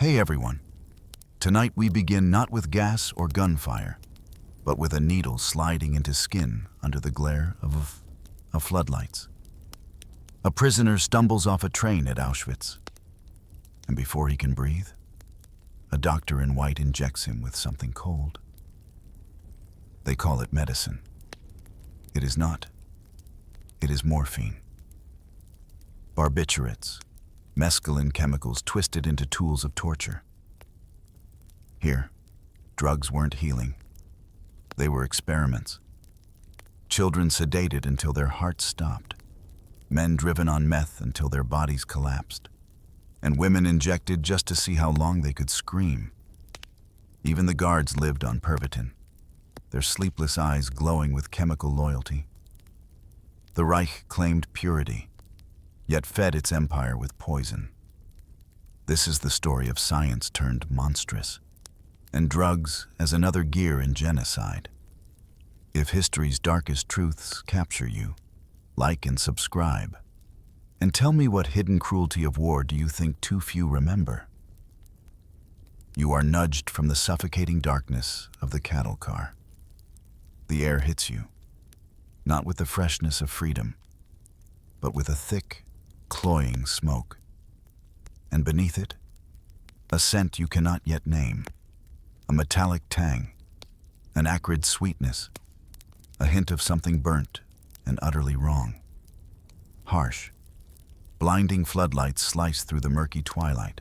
Hey everyone. Tonight we begin not with gas or gunfire, but with a needle sliding into skin under the glare of floodlights. A prisoner stumbles off a train at Auschwitz, and before he can breathe, a doctor in white injects him with something cold. They call it medicine. It is not. It is morphine. Barbiturates, mescaline chemicals twisted into tools of torture. Here, drugs weren't healing. They were experiments. Children sedated until their hearts stopped. Men driven on meth until their bodies collapsed. And women injected just to see how long they could scream. Even the guards lived on Pervitin, their sleepless eyes glowing with chemical loyalty. The Reich claimed purity, yet fed its empire with poison. This is the story of science turned monstrous, and drugs as another gear in genocide. If history's darkest truths capture you, like and subscribe. And tell me, what hidden cruelty of war do you think too few remember? You are nudged from the suffocating darkness of the cattle car. The air hits you, not with the freshness of freedom, but with a thick, cloying smoke. And beneath it, a scent you cannot yet name, a metallic tang, an acrid sweetness, a hint of something burnt and utterly wrong. Harsh, blinding floodlights slice through the murky twilight,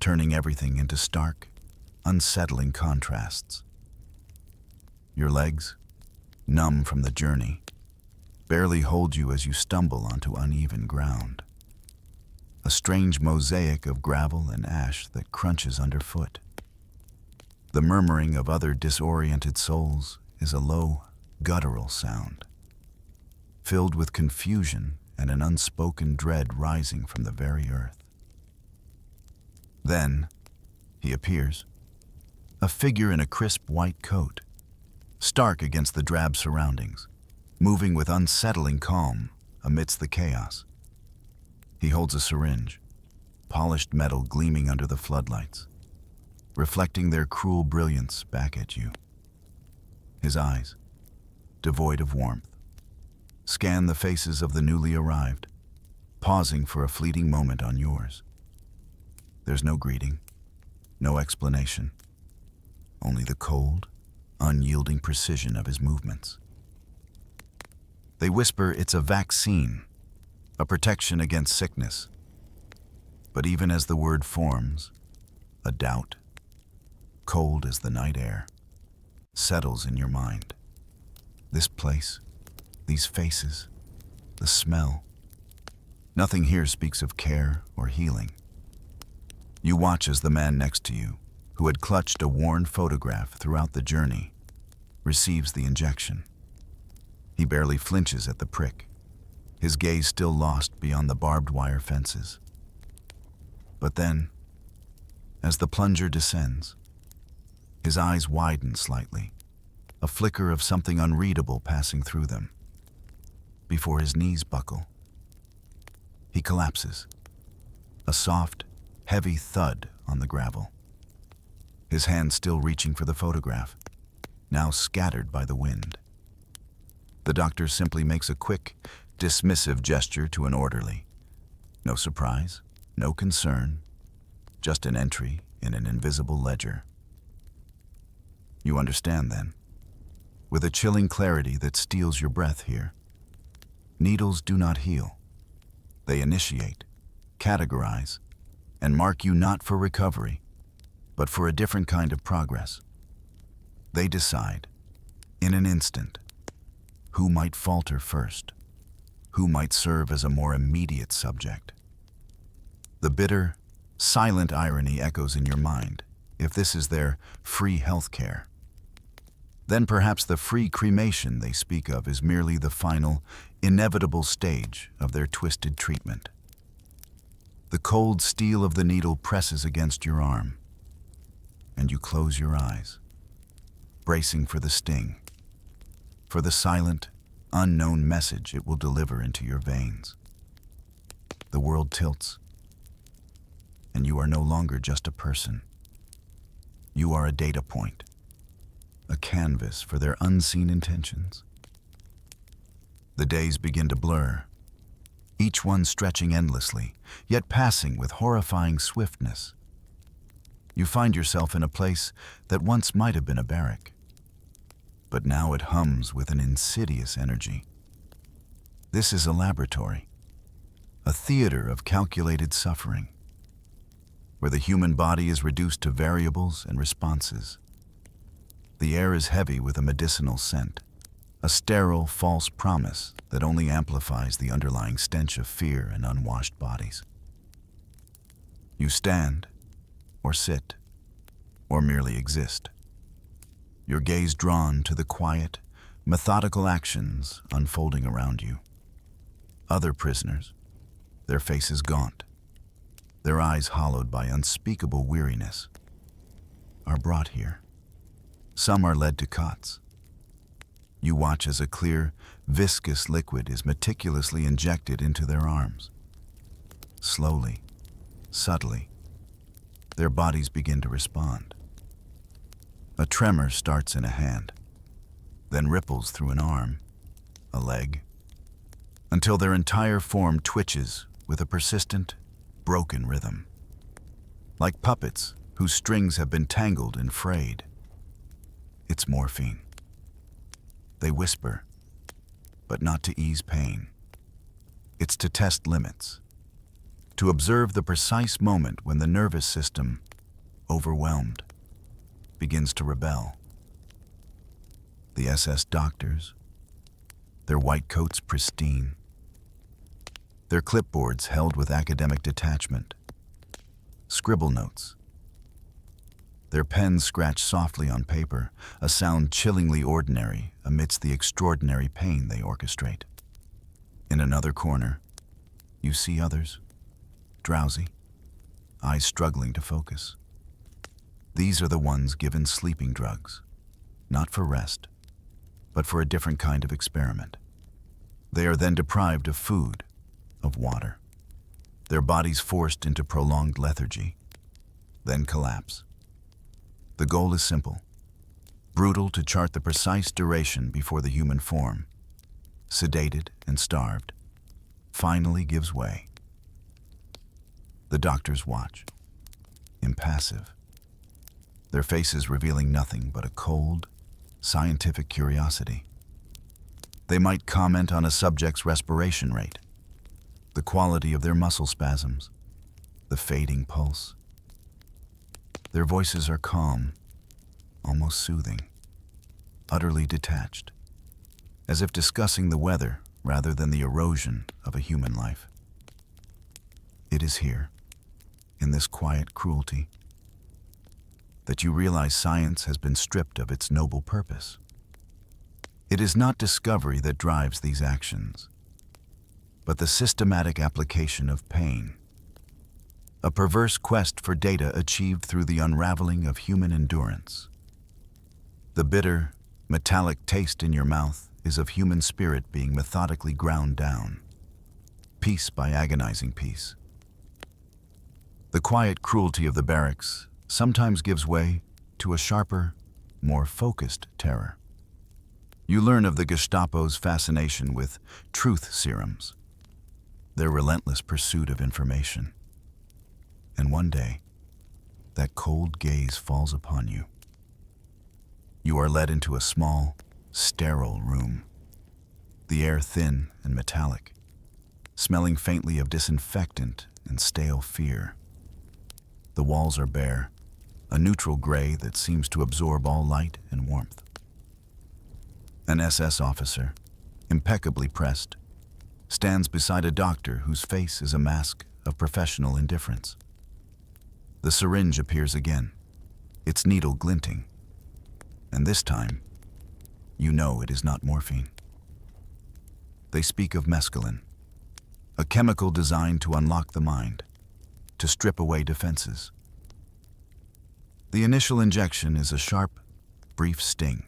turning everything into stark, unsettling contrasts. Your legs, numb from the journey, barely hold you as you stumble onto uneven ground. A strange mosaic of gravel and ash that crunches underfoot. The murmuring of other disoriented souls is a low, guttural sound, filled with confusion and an unspoken dread rising from the very earth. Then, he appears, a figure in a crisp white coat, stark against the drab surroundings, moving with unsettling calm amidst the chaos. He holds a syringe, polished metal gleaming under the floodlights, reflecting their cruel brilliance back at you. His eyes, devoid of warmth, scan the faces of the newly arrived, pausing for a fleeting moment on yours. There's no greeting, no explanation, only the cold, unyielding precision of his movements. They whisper it's a vaccine, a protection against sickness. But even as the word forms, a doubt, cold as the night air, settles in your mind. This place, these faces, the smell. Nothing here speaks of care or healing. You watch as the man next to you, who had clutched a worn photograph throughout the journey, receives the injection. He barely flinches at the prick, his gaze still lost beyond the barbed wire fences. But then, as the plunger descends, his eyes widen slightly, a flicker of something unreadable passing through them. Before his knees buckle, he collapses, a soft, heavy thud on the gravel. His hand still reaching for the photograph, now scattered by the wind. The doctor simply makes a quick, dismissive gesture to an orderly. No surprise, no concern, just an entry in an invisible ledger. You understand then, with a chilling clarity that steals your breath here. Needles do not heal. They initiate, categorize, and mark you not for recovery, but for a different kind of progress. They decide, in an instant, who might falter first, who might serve as a more immediate subject. The bitter, silent irony echoes in your mind, if this is their free health care. Then perhaps the free cremation they speak of is merely the final, inevitable stage of their twisted treatment. The cold steel of the needle presses against your arm, and you close your eyes, bracing for the sting, for the silent, unknown message it will deliver into your veins. The world tilts, and you are no longer just a person. You are a data point, a canvas for their unseen intentions. The days begin to blur, each one stretching endlessly, yet passing with horrifying swiftness. You find yourself in a place that once might have been a barrack, but now it hums with an insidious energy. This is a laboratory, a theater of calculated suffering, where the human body is reduced to variables and responses. The air is heavy with a medicinal scent, a sterile, false promise that only amplifies the underlying stench of fear and unwashed bodies. You stand, or sit, or merely exist, your gaze drawn to the quiet, methodical actions unfolding around you. Other prisoners, their faces gaunt, their eyes hollowed by unspeakable weariness, are brought here. Some are led to cots. You watch as a clear, viscous liquid is meticulously injected into their arms. Slowly, subtly, their bodies begin to respond. A tremor starts in a hand, then ripples through an arm, a leg, until their entire form twitches with a persistent, broken rhythm. Like puppets whose strings have been tangled and frayed. It's morphine. They whisper, but not to ease pain. It's to test limits, to observe the precise moment when the nervous system, overwhelmed, begins to rebel. The SS doctors, their white coats pristine, their clipboards held with academic detachment, scribble notes, their pens scratch softly on paper, a sound chillingly ordinary amidst the extraordinary pain they orchestrate. In another corner, you see others, drowsy, eyes struggling to focus. These are the ones given sleeping drugs, not for rest, but for a different kind of experiment. They are then deprived of food, of water, their bodies forced into prolonged lethargy, then collapse. The goal is simple, brutal to chart the precise duration before the human form, sedated and starved, finally gives way. The doctors watch, impassive, their faces revealing nothing but a cold, scientific curiosity. They might comment on a subject's respiration rate, the quality of their muscle spasms, the fading pulse. Their voices are calm, almost soothing, utterly detached, as if discussing the weather rather than the erosion of a human life. It is here, in this quiet cruelty, that you realize science has been stripped of its noble purpose. It is not discovery that drives these actions, but the systematic application of pain, a perverse quest for data achieved through the unraveling of human endurance. The bitter, metallic taste in your mouth is of human spirit being methodically ground down, piece by agonizing piece. The quiet cruelty of the barracks sometimes gives way to a sharper, more focused terror. You learn of the Gestapo's fascination with truth serums, their relentless pursuit of information. And one day, that cold gaze falls upon you. You are led into a small, sterile room, the air thin and metallic, smelling faintly of disinfectant and stale fear. The walls are bare, a neutral gray that seems to absorb all light and warmth. An SS officer, impeccably pressed, stands beside a doctor whose face is a mask of professional indifference. The syringe appears again, its needle glinting, and this time, you know it is not morphine. They speak of mescaline, a chemical designed to unlock the mind, to strip away defenses. The initial injection is a sharp, brief sting,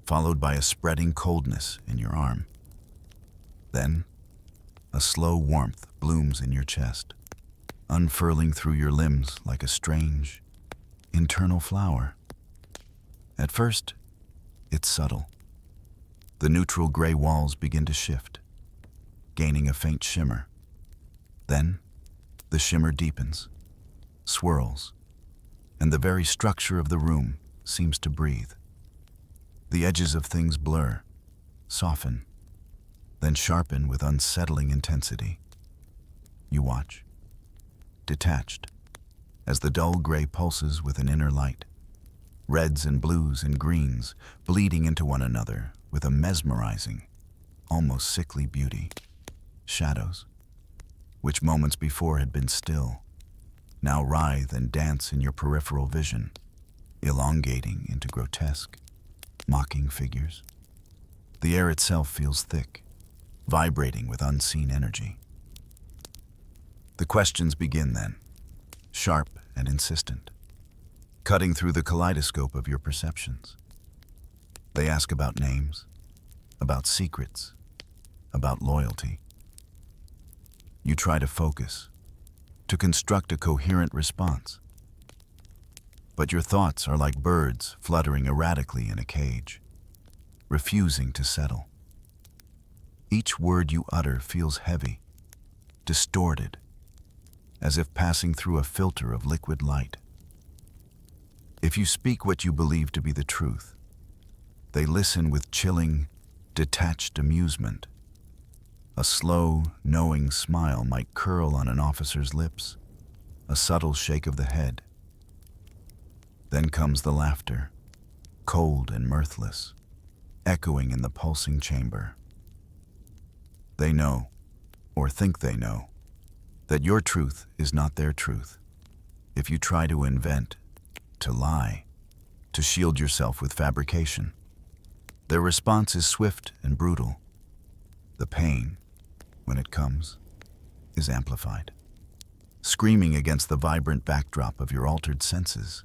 followed by a spreading coldness in your arm. Then, a slow warmth blooms in your chest, unfurling through your limbs like a strange, internal flower. At first, it's subtle. The neutral gray walls begin to shift, gaining a faint shimmer. Then, the shimmer deepens, swirls, and the very structure of the room seems to breathe. The edges of things blur, soften, then sharpen with unsettling intensity. You watch, detached, as the dull gray pulses with an inner light, reds and blues and greens bleeding into one another with a mesmerizing, almost sickly beauty. Shadows, which moments before had been still, now writhe and dance in your peripheral vision, elongating into grotesque, mocking figures. The air itself feels thick, vibrating with unseen energy. The questions begin then, sharp and insistent, cutting through the kaleidoscope of your perceptions. They ask about names, about secrets, about loyalty. You try to focus, to construct a coherent response. But your thoughts are like birds fluttering erratically in a cage, refusing to settle. Each word you utter feels heavy, distorted, as if passing through a filter of liquid light. If you speak what you believe to be the truth, they listen with chilling, detached amusement. A slow, knowing smile might curl on an officer's lips, a subtle shake of the head. Then comes the laughter, cold and mirthless, echoing in the pulsing chamber. They know, or think they know, that your truth is not their truth. If you try to invent, to lie, to shield yourself with fabrication, their response is swift and brutal. The pain, when it comes, is amplified, screaming against the vibrant backdrop of your altered senses.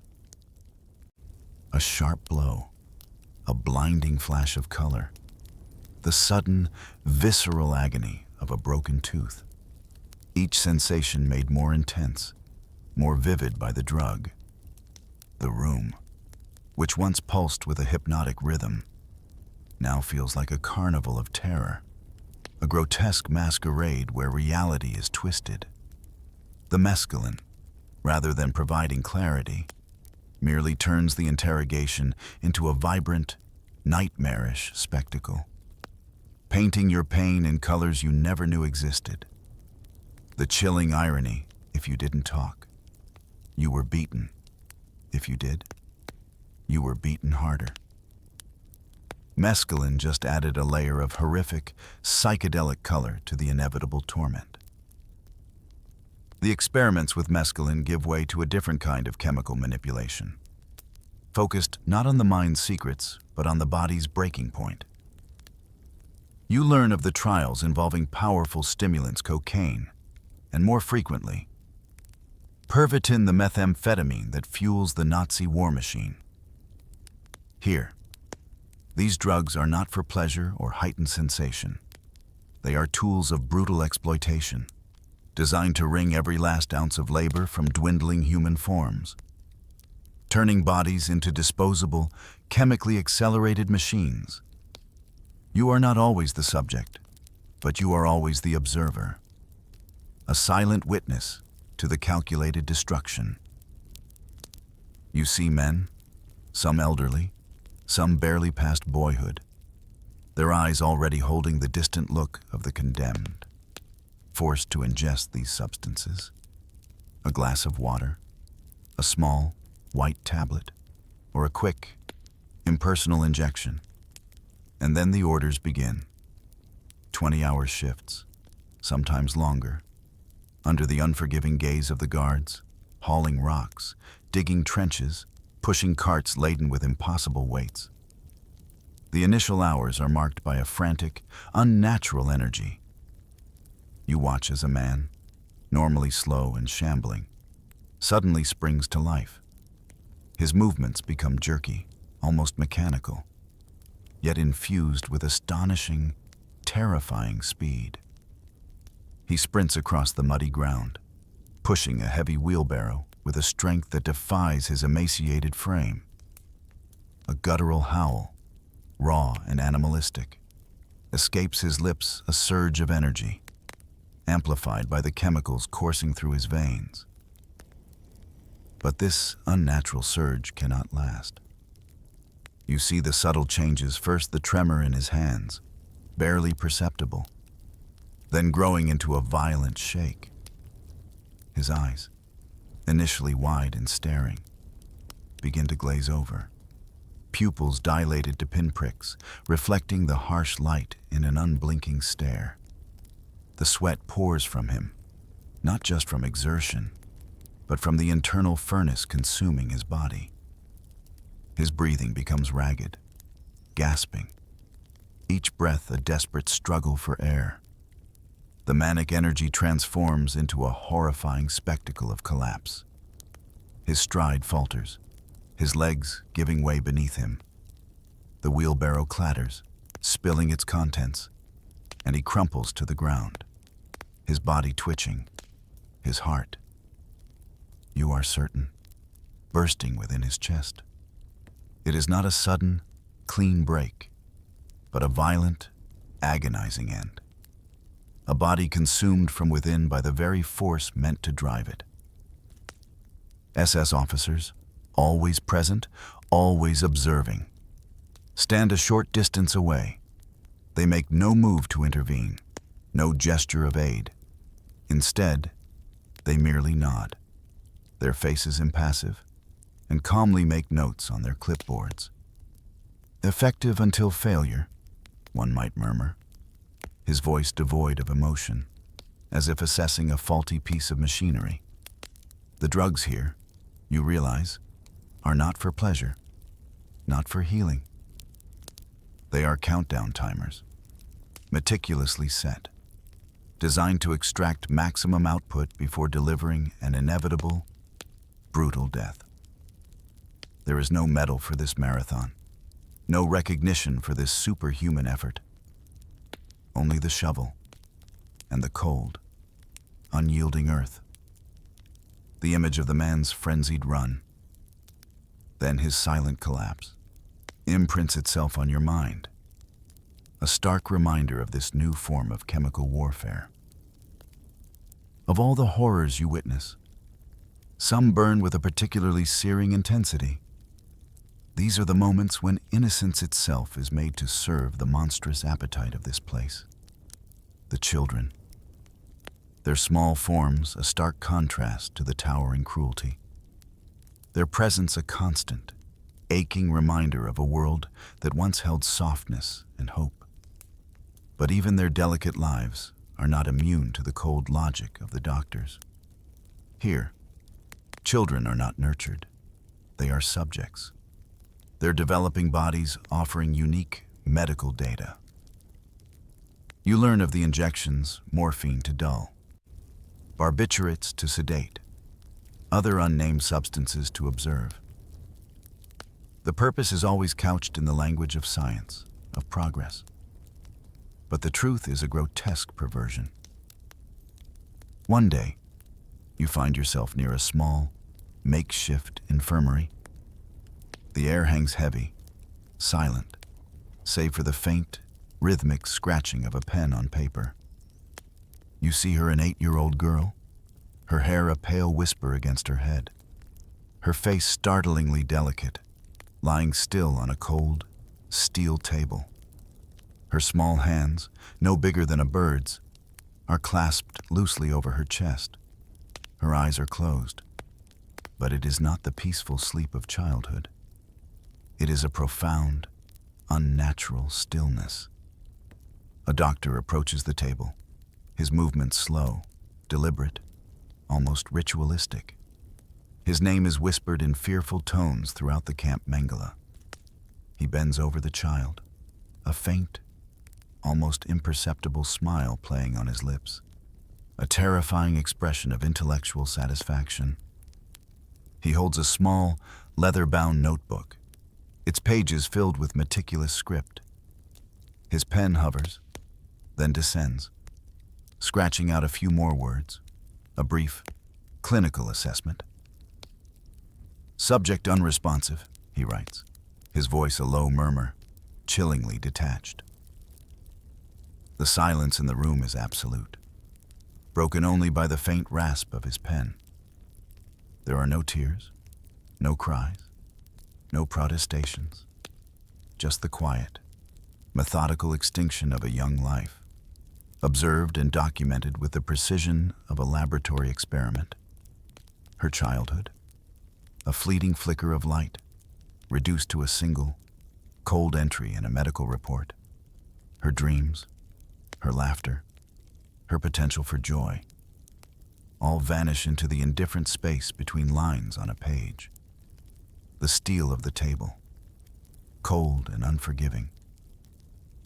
A sharp blow, a blinding flash of color, the sudden, visceral agony of a broken tooth. Each sensation made more intense, more vivid by the drug. The room, which once pulsed with a hypnotic rhythm, now feels like a carnival of terror, a grotesque masquerade where reality is twisted. The mescaline, rather than providing clarity, merely turns the interrogation into a vibrant, nightmarish spectacle, painting your pain in colors you never knew existed. The chilling irony, if you didn't talk, you were beaten. If you did, you were beaten harder. Mescaline just added a layer of horrific, psychedelic color to the inevitable torment. The experiments with mescaline give way to a different kind of chemical manipulation, focused not on the mind's secrets, but on the body's breaking point. You learn of the trials involving powerful stimulants, cocaine, and more frequently, Pervitin, the methamphetamine that fuels the Nazi war machine. Here, these drugs are not for pleasure or heightened sensation. They are tools of brutal exploitation, designed to wring every last ounce of labor from dwindling human forms, turning bodies into disposable, chemically accelerated machines. You are not always the subject, but you are always the observer, a silent witness to the calculated destruction. You see men, some elderly, some barely past boyhood, their eyes already holding the distant look of the condemned, forced to ingest these substances. A glass of water, a small, white tablet, or a quick, impersonal injection. And then the orders begin. 20-hour shifts, sometimes longer, under the unforgiving gaze of the guards, hauling rocks, digging trenches, pushing carts laden with impossible weights. The initial hours are marked by a frantic, unnatural energy. You watch as a man, normally slow and shambling, suddenly springs to life. His movements become jerky, almost mechanical, yet infused with astonishing, terrifying speed. He sprints across the muddy ground, pushing a heavy wheelbarrow with a strength that defies his emaciated frame. A guttural howl, raw and animalistic, escapes his lips, a surge of energy, amplified by the chemicals coursing through his veins. But this unnatural surge cannot last. You see the subtle changes, first the tremor in his hands, barely perceptible, then growing into a violent shake. His eyes, initially wide and staring, begin to glaze over, pupils dilated to pinpricks, reflecting the harsh light in an unblinking stare. The sweat pours from him, not just from exertion, but from the internal furnace consuming his body. His breathing becomes ragged, gasping, each breath a desperate struggle for air. The manic energy transforms into a horrifying spectacle of collapse. His stride falters, his legs giving way beneath him. The wheelbarrow clatters, spilling its contents, and he crumples to the ground, his body twitching, his heart, you are certain, bursting within his chest. It is not a sudden, clean break, but a violent, agonizing end. A body consumed from within by the very force meant to drive it. SS officers, always present, always observing, stand a short distance away. They make no move to intervene, no gesture of aid. Instead, they merely nod, their faces impassive, and calmly make notes on their clipboards. Effective until failure, one might murmur, his voice devoid of emotion, as if assessing a faulty piece of machinery. The drugs here, you realize, are not for pleasure, not for healing. They are countdown timers, meticulously set, designed to extract maximum output before delivering an inevitable, brutal death. There is no medal for this marathon, no recognition for this superhuman effort. Only the shovel and the cold, unyielding earth. The image of the man's frenzied run, then his silent collapse, imprints itself on your mind, a stark reminder of this new form of chemical warfare. Of all the horrors you witness, some burn with a particularly searing intensity. These are the moments when innocence itself is made to serve the monstrous appetite of this place. The children, their small forms a stark contrast to the towering cruelty. Their presence a constant, aching reminder of a world that once held softness and hope. But even their delicate lives are not immune to the cold logic of the doctors. Here, children are not nurtured, they are subjects, their developing bodies offering unique medical data. You learn of the injections, morphine to dull, barbiturates to sedate, other unnamed substances to observe. The purpose is always couched in the language of science, of progress. But the truth is a grotesque perversion. One day, you find yourself near a small, makeshift infirmary. The air hangs heavy, silent, save for the faint, rhythmic scratching of a pen on paper. You see her an 8-year-old girl, her hair a pale whisper against her head, her face startlingly delicate, lying still on a cold, steel table. Her small hands, no bigger than a bird's, are clasped loosely over her chest. Her eyes are closed, but it is not the peaceful sleep of childhood. It is a profound, unnatural stillness. A doctor approaches the table, his movements slow, deliberate, almost ritualistic. His name is whispered in fearful tones throughout the Camp Mengele. He bends over the child, a faint, almost imperceptible smile playing on his lips, a terrifying expression of intellectual satisfaction. He holds a small, leather-bound notebook, its pages filled with meticulous script. His pen hovers, then descends, scratching out a few more words, a brief, Clinical assessment. Subject unresponsive, he writes, his voice a low murmur, chillingly detached. The silence in the room is absolute, broken only by the faint rasp of his pen. There are no tears, no cries, no protestations, just the quiet, methodical extinction of a young life, observed and documented with the precision of a laboratory experiment. Her childhood, a fleeting flicker of light, reduced to a single, cold entry in a medical report. Her dreams, her laughter, her potential for joy, all vanish into the indifferent space between lines on a page. The steel of the table, cold and unforgiving,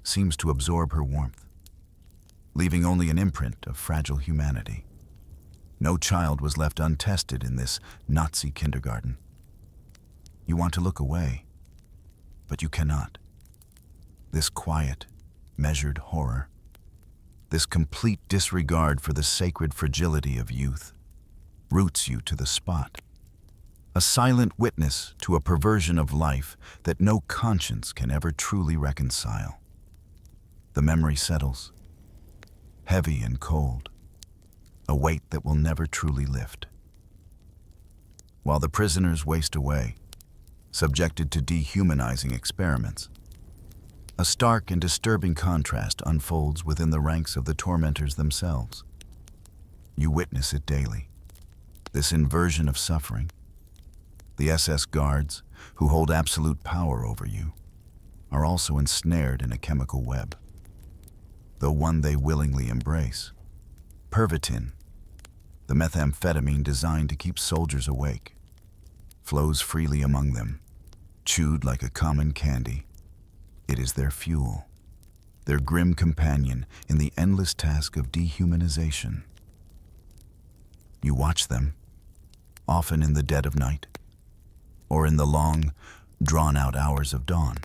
seems to absorb her warmth, leaving only an imprint of fragile humanity. No child was left untested in this Nazi kindergarten. You want to look away, but you cannot. This quiet, measured horror, this complete disregard for the sacred fragility of youth, roots you to the spot. A silent witness to a perversion of life that no conscience can ever truly reconcile. The memory settles, heavy and cold, a weight that will never truly lift. While the prisoners waste away, subjected to dehumanizing experiments, a stark and disturbing contrast unfolds within the ranks of the tormentors themselves. You witness it daily, this inversion of suffering. The SS guards, who hold absolute power over you, are also ensnared in a chemical web, though one they willingly embrace. Pervitin, the methamphetamine designed to keep soldiers awake, flows freely among them, chewed like a common candy. It is their fuel, their grim companion in the endless task of dehumanization. You watch them, often in the dead of night, or in the long, drawn-out hours of dawn.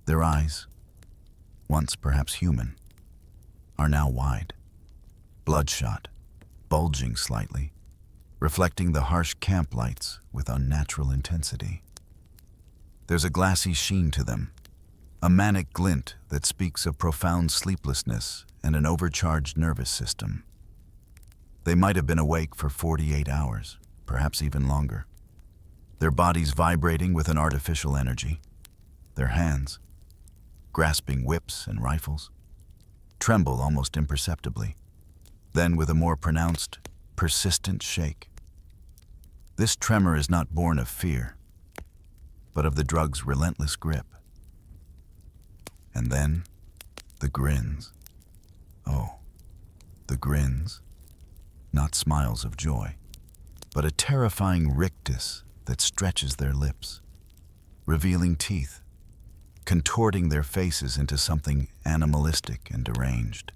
Their eyes, once perhaps human, are now wide, bloodshot, bulging slightly, reflecting the harsh camp lights with unnatural intensity. There's a glassy sheen to them, a manic glint that speaks of profound sleeplessness and an overcharged nervous system. They might have been awake for 48 hours, perhaps even longer, their bodies vibrating with an artificial energy, their hands, grasping whips and rifles, tremble almost imperceptibly, then with a more pronounced, persistent shake. This tremor is not born of fear, but of the drug's relentless grip. And then, the grins. Oh, the grins. Not smiles of joy, but a terrifying rictus that stretches their lips, revealing teeth, contorting their faces into something animalistic and deranged.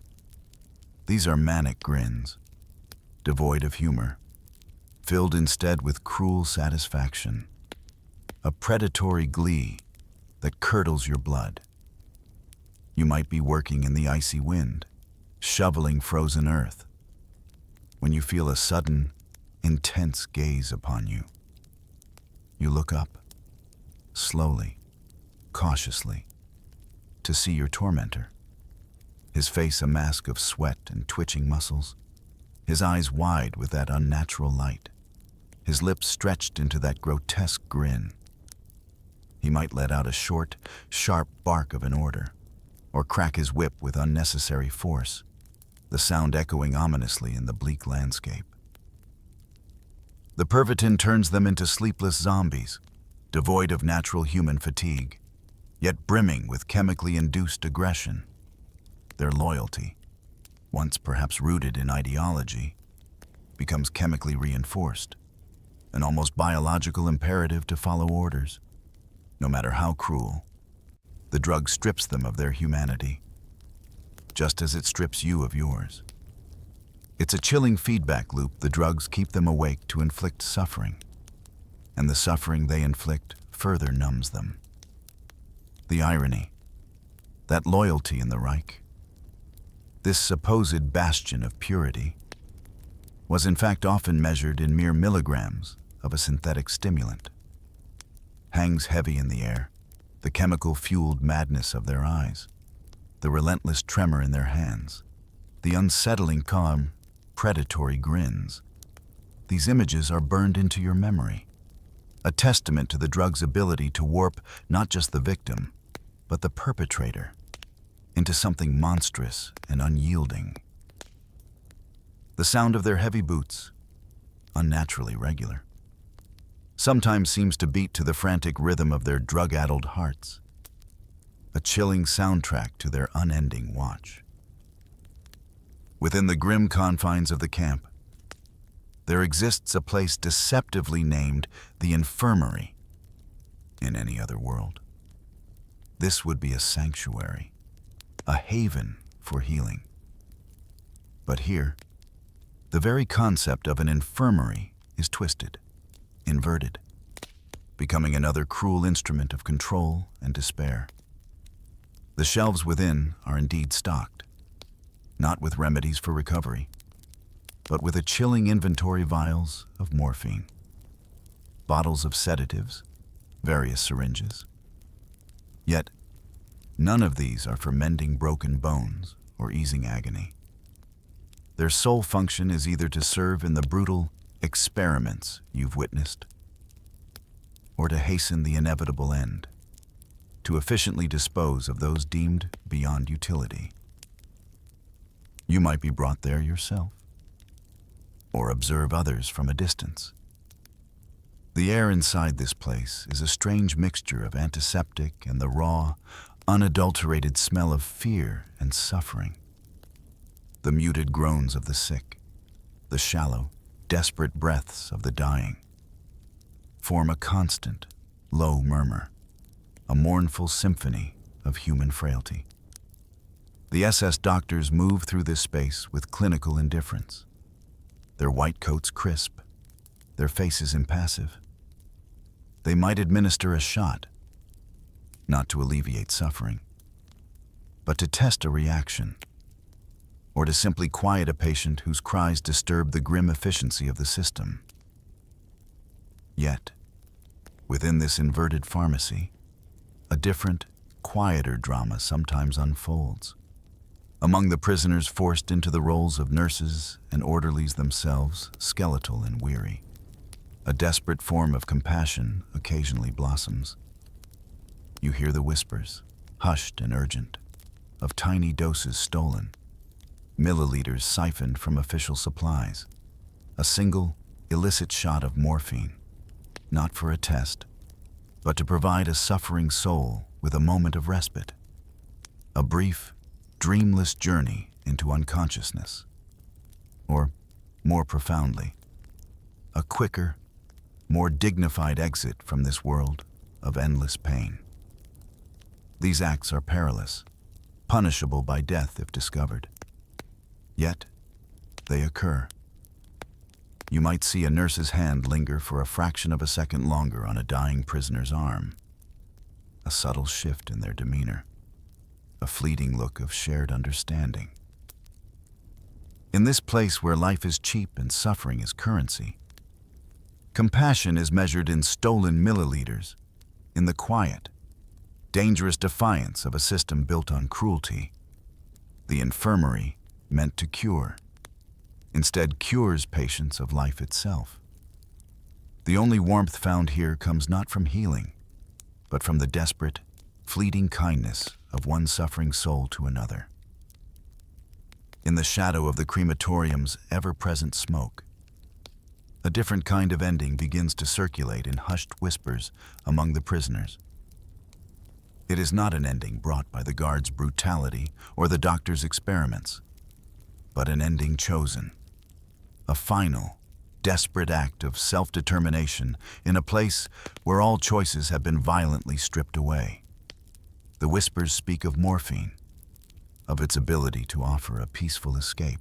These are manic grins, devoid of humor, filled instead with cruel satisfaction, a predatory glee that curdles your blood. You might be working in the icy wind, shoveling frozen earth, when you feel a sudden, intense gaze upon you. You look up, slowly, cautiously, to see your tormentor, his face a mask of sweat and twitching muscles, his eyes wide with that unnatural light, his lips stretched into that grotesque grin. He might let out a short, sharp bark of an order, or crack his whip with unnecessary force, the sound echoing ominously in the bleak landscape. The Pervitin turns them into sleepless zombies, devoid of natural human fatigue, yet brimming with chemically induced aggression. Their loyalty, once perhaps rooted in ideology, becomes chemically reinforced, an almost biological imperative to follow orders. No matter how cruel, the drug strips them of their humanity, just as it strips you of yours. It's a chilling feedback loop. The drugs keep them awake to inflict suffering, and the suffering they inflict further numbs them. The irony, that loyalty in the Reich, this supposed bastion of purity, was in fact often measured in mere milligrams of a synthetic stimulant. Hangs heavy in the air, the chemical-fueled madness of their eyes, the relentless tremor in their hands, the unsettling calm, predatory grins. These images are burned into your memory, a testament to the drug's ability to warp not just the victim, but the perpetrator, into something monstrous and unyielding. The sound of their heavy boots, unnaturally regular, sometimes seems to beat to the frantic rhythm of their drug-addled hearts, a chilling soundtrack to their unending watch. Within the grim confines of the camp, there exists a place deceptively named the infirmary. In any other world, this would be a sanctuary, a haven for healing. But here, the very concept of an infirmary is twisted, inverted, becoming another cruel instrument of control and despair. The shelves within are indeed stocked, not with remedies for recovery, but with a chilling inventory vials of morphine, bottles of sedatives, various syringes. Yet, none of these are for mending broken bones or easing agony. Their sole function is either to serve in the brutal experiments you've witnessed, or to hasten the inevitable end, to efficiently dispose of those deemed beyond utility. You might be brought there yourself, or observe others from a distance. The air inside this place is a strange mixture of antiseptic and the raw, unadulterated smell of fear and suffering. The muted groans of the sick, the shallow, desperate breaths of the dying, form a constant, low murmur, a mournful symphony of human frailty. The SS doctors move through this space with clinical indifference, their white coats crisp, their faces impassive. They might administer a shot, not to alleviate suffering, but to test a reaction, or to simply quiet a patient whose cries disturb the grim efficiency of the system. Yet, within this inverted pharmacy, a different, quieter drama sometimes unfolds. Among the prisoners forced into the roles of nurses and orderlies themselves, skeletal and weary, a desperate form of compassion occasionally blossoms. You hear the whispers, hushed and urgent, of tiny doses stolen, milliliters siphoned from official supplies, a single, illicit shot of morphine, not for a test, but to provide a suffering soul with a moment of respite, a brief, dreamless journey into unconsciousness, or, more profoundly, a quicker, more dignified exit from this world of endless pain. These acts are perilous, punishable by death if discovered. Yet, they occur. You might see a nurse's hand linger for a fraction of a second longer on a dying prisoner's arm, a subtle shift in their demeanor, a fleeting look of shared understanding. In this place where life is cheap and suffering is currency, compassion is measured in stolen milliliters, in the quiet, dangerous defiance of a system built on cruelty. The infirmary, meant to cure, instead cures patients of life itself. The only warmth found here comes not from healing, but from the desperate, fleeting kindness of one suffering soul to another. In the shadow of the crematorium's ever-present smoke, a different kind of ending begins to circulate in hushed whispers among the prisoners. It is not an ending brought by the guards' brutality or the doctor's experiments, but an ending chosen, a final, desperate act of self-determination in a place where all choices have been violently stripped away. The whispers speak of morphine, of its ability to offer a peaceful escape,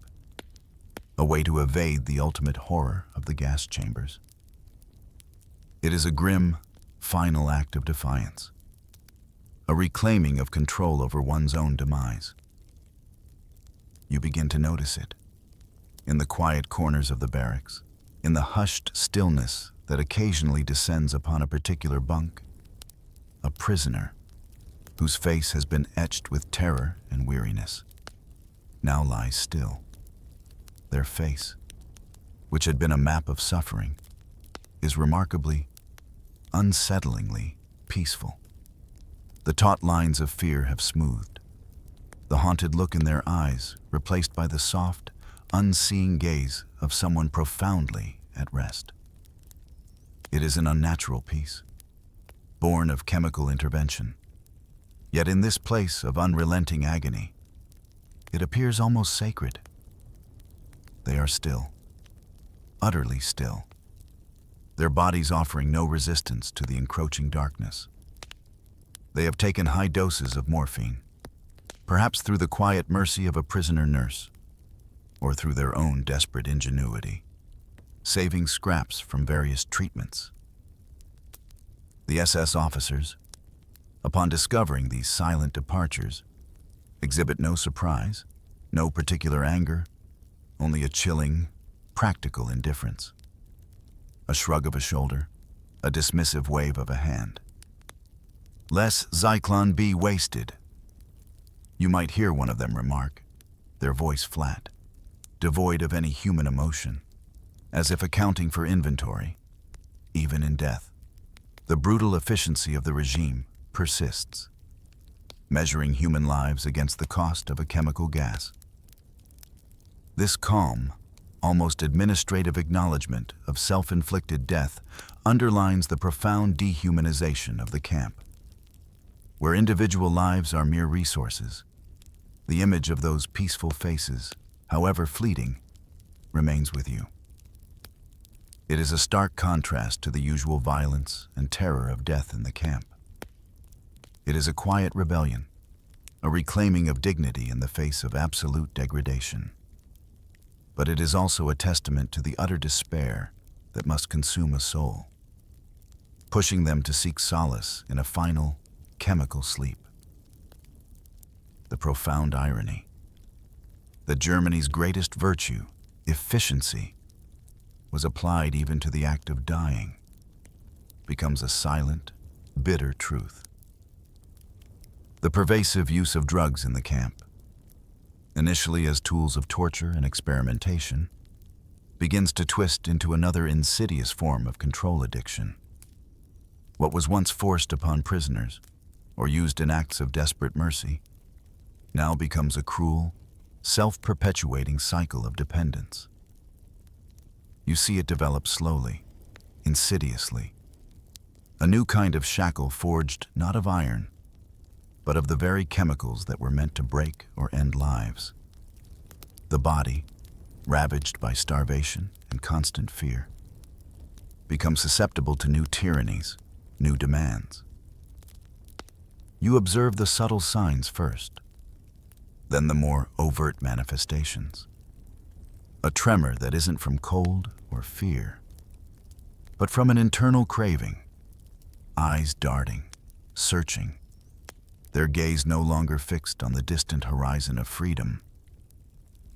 a way to evade the ultimate horror of the gas chambers. It is a grim, final act of defiance, a reclaiming of control over one's own demise. You begin to notice it, in the quiet corners of the barracks, in the hushed stillness that occasionally descends upon a particular bunk, a prisoner whose face has been etched with terror and weariness now lies still. Their face, which had been a map of suffering, is remarkably, unsettlingly peaceful. The taut lines of fear have smoothed, the haunted look in their eyes replaced by the soft, unseeing gaze of someone profoundly at rest. It is an unnatural peace, born of chemical intervention. Yet in this place of unrelenting agony, it appears almost sacred. They are still, utterly still, their bodies offering no resistance to the encroaching darkness. They have taken high doses of morphine, perhaps through the quiet mercy of a prisoner nurse, or through their own desperate ingenuity, saving scraps from various treatments. The SS officers, upon discovering these silent departures, exhibit no surprise, no particular anger, only a chilling, practical indifference. A shrug of a shoulder, a dismissive wave of a hand. "Less Zyklon be wasted," you might hear one of them remark, their voice flat, devoid of any human emotion, as if accounting for inventory. Even in death, the brutal efficiency of the regime persists, measuring human lives against the cost of a chemical gas. This calm, almost administrative acknowledgement of self-inflicted death underlines the profound dehumanization of the camp. Where individual lives are mere resources, the image of those peaceful faces, however fleeting, remains with you. It is a stark contrast to the usual violence and terror of death in the camp. It is a quiet rebellion, a reclaiming of dignity in the face of absolute degradation. But it is also a testament to the utter despair that must consume a soul, pushing them to seek solace in a final, chemical sleep. The profound irony that Germany's greatest virtue, efficiency, was applied even to the act of dying, becomes a silent, bitter truth. The pervasive use of drugs in the camp, initially as tools of torture and experimentation, begins to twist into another insidious form of control addiction. What was once forced upon prisoners, or used in acts of desperate mercy, now becomes a cruel, self-perpetuating cycle of dependence. You see it develop slowly, insidiously, a new kind of shackle forged not of iron, but of the very chemicals that were meant to break or end lives. The body, ravaged by starvation and constant fear, becomes susceptible to new tyrannies, new demands. You observe the subtle signs first, then the more overt manifestations. A tremor that isn't from cold or fear, but from an internal craving, eyes darting, searching, their gaze no longer fixed on the distant horizon of freedom,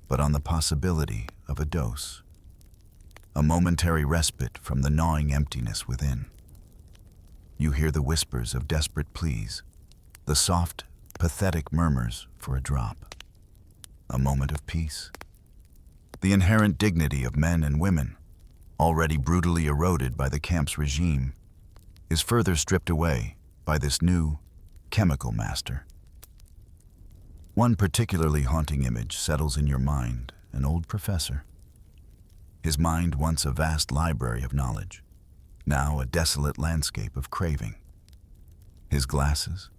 but on the possibility of a dose, a momentary respite from the gnawing emptiness within. You hear the whispers of desperate pleas, the soft, pathetic murmurs for a drop, a moment of peace. The inherent dignity of men and women, already brutally eroded by the camp's regime, is further stripped away by this new, chemical master. One particularly haunting image settles in your mind, an old professor. His mind once a vast library of knowledge, now a desolate landscape of craving. His glasses,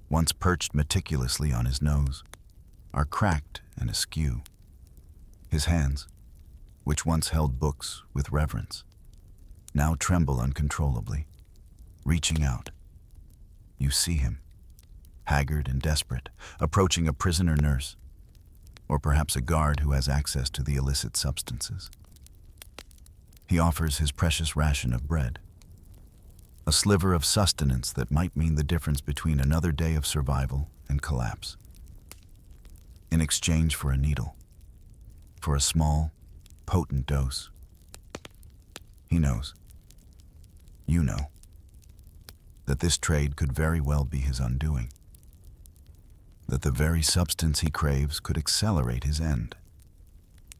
once perched meticulously on his nose, are cracked and askew. His hands, which once held books with reverence, now tremble uncontrollably, reaching out. You see him, haggard and desperate, approaching a prisoner nurse, or perhaps a guard who has access to the illicit substances. He offers his precious ration of bread, a sliver of sustenance that might mean the difference between another day of survival and collapse. In exchange for a needle, for a small, potent dose. He knows, you know, that this trade could very well be his undoing, that the very substance he craves could accelerate his end.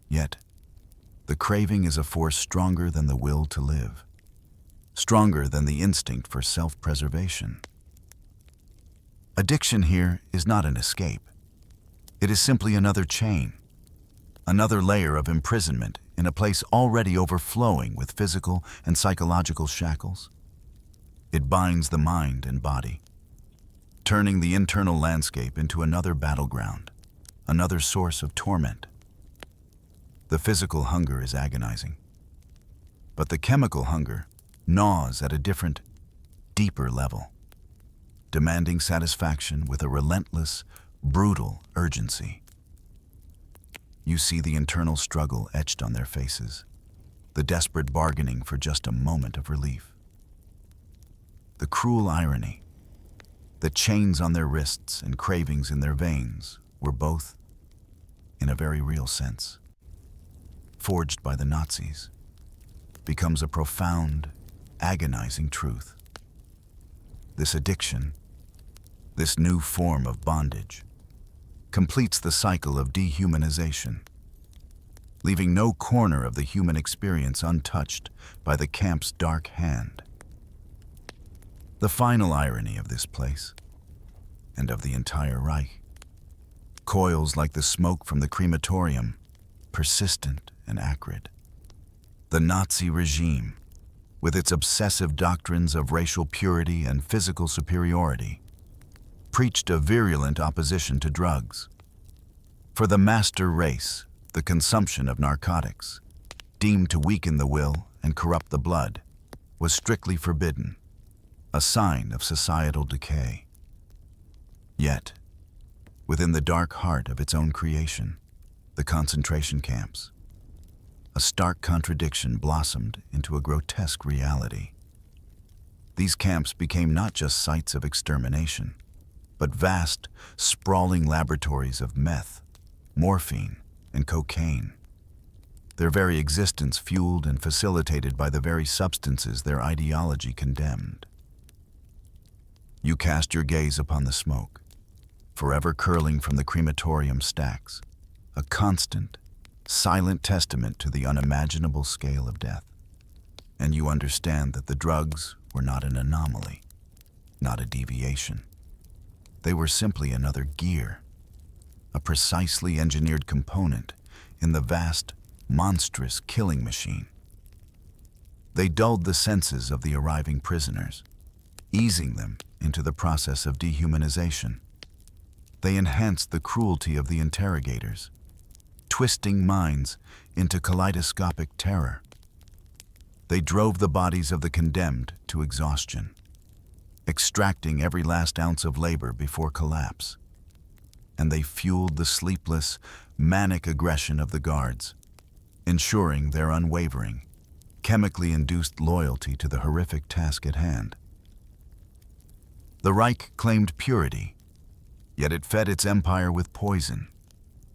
Yet, the craving is a force stronger than the will to live, stronger than the instinct for self-preservation. Addiction here is not an escape. It is simply another chain, another layer of imprisonment in a place already overflowing with physical and psychological shackles. It binds the mind and body, turning the internal landscape into another battleground, another source of torment. The physical hunger is agonizing, but the chemical hunger gnaws at a different, deeper level, demanding satisfaction with a relentless, brutal urgency. You see the internal struggle etched on their faces, the desperate bargaining for just a moment of relief. The cruel irony that chains on their wrists and cravings in their veins were both, in a very real sense, forged by the Nazis, becomes a profound, agonizing truth. This addiction, this new form of bondage, completes the cycle of dehumanization, leaving no corner of the human experience untouched by the camp's dark hand. The final irony of this place, and of the entire Reich, coils like the smoke from the crematorium, persistent and acrid. The Nazi regime, with its obsessive doctrines of racial purity and physical superiority, preached a virulent opposition to drugs. For the master race, the consumption of narcotics, deemed to weaken the will and corrupt the blood, was strictly forbidden, a sign of societal decay. Yet, within the dark heart of its own creation, the concentration camps, a stark contradiction blossomed into a grotesque reality. These camps became not just sites of extermination, but vast, sprawling laboratories of meth, morphine, and cocaine, their very existence fueled and facilitated by the very substances their ideology condemned. You cast your gaze upon the smoke, forever curling from the crematorium stacks, a constant, silent testament to the unimaginable scale of death. And you understand that the drugs were not an anomaly, not a deviation. They were simply another gear, a precisely engineered component in the vast, monstrous killing machine. They dulled the senses of the arriving prisoners, easing them into the process of dehumanization. They enhanced the cruelty of the interrogators, twisting minds into kaleidoscopic terror. They drove the bodies of the condemned to exhaustion, extracting every last ounce of labor before collapse. And they fueled the sleepless, manic aggression of the guards, ensuring their unwavering, chemically induced loyalty to the horrific task at hand. The Reich claimed purity, yet it fed its empire with poison,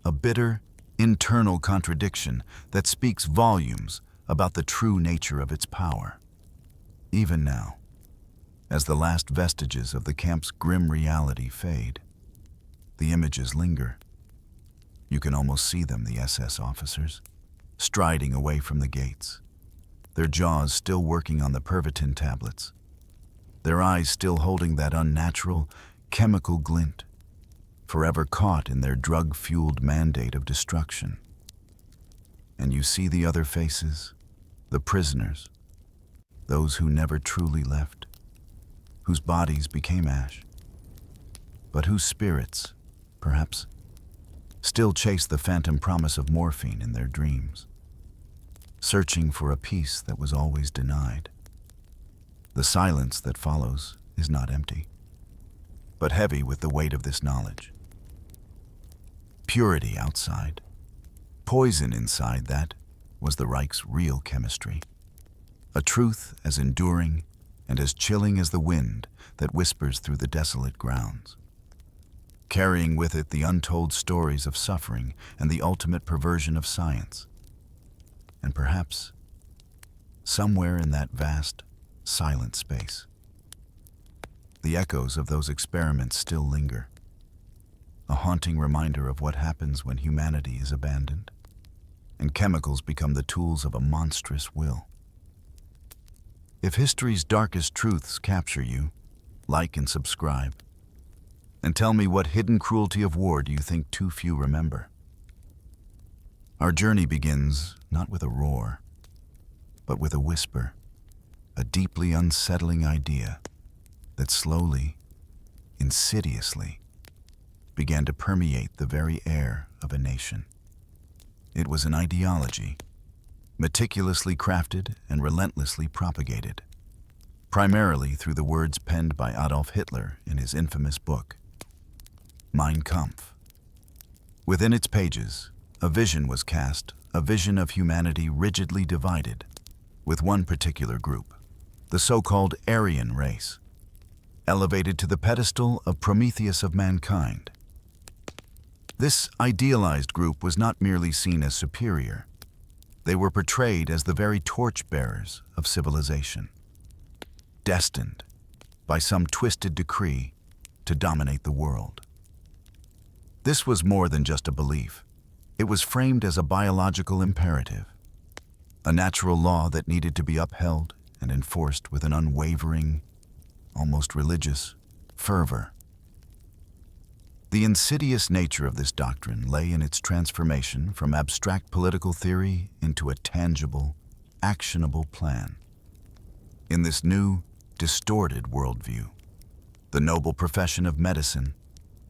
a bitter, internal contradiction that speaks volumes about the true nature of its power. Even now, as the last vestiges of the camp's grim reality fade, the images linger. You can almost see them, the SS officers, striding away from the gates, their jaws still working on the Pervitin tablets, their eyes still holding that unnatural, chemical glint, forever caught in their drug-fueled mandate of destruction. And you see the other faces, the prisoners, those who never truly left, whose bodies became ash, but whose spirits, perhaps, still chase the phantom promise of morphine in their dreams, searching for a peace that was always denied. The silence that follows is not empty, but heavy with the weight of this knowledge. Purity outside, poison inside, that was the Reich's real chemistry. A truth as enduring and as chilling as the wind that whispers through the desolate grounds, carrying with it the untold stories of suffering and the ultimate perversion of science. And perhaps, somewhere in that vast, silent space, the echoes of those experiments still linger, a haunting reminder of what happens when humanity is abandoned and chemicals become the tools of a monstrous will. If history's darkest truths capture you, like and subscribe, and tell me what hidden cruelty of war do you think too few remember. Our journey begins not with a roar, but with a whisper, a deeply unsettling idea that slowly, insidiously, began to permeate the very air of a nation. It was an ideology, meticulously crafted and relentlessly propagated, primarily through the words penned by Adolf Hitler in his infamous book, Mein Kampf. Within its pages, a vision was cast, a vision of humanity rigidly divided, with one particular group, the so-called Aryan race, elevated to the pedestal of Prometheus of mankind. This idealized group was not merely seen as superior. They were portrayed as the very torchbearers of civilization, destined, by some twisted decree, to dominate the world. This was more than just a belief. It was framed as a biological imperative, a natural law that needed to be upheld and enforced with an unwavering, almost religious, fervor. The insidious nature of this doctrine lay in its transformation from abstract political theory into a tangible, actionable plan. In this new, distorted worldview, the noble profession of medicine,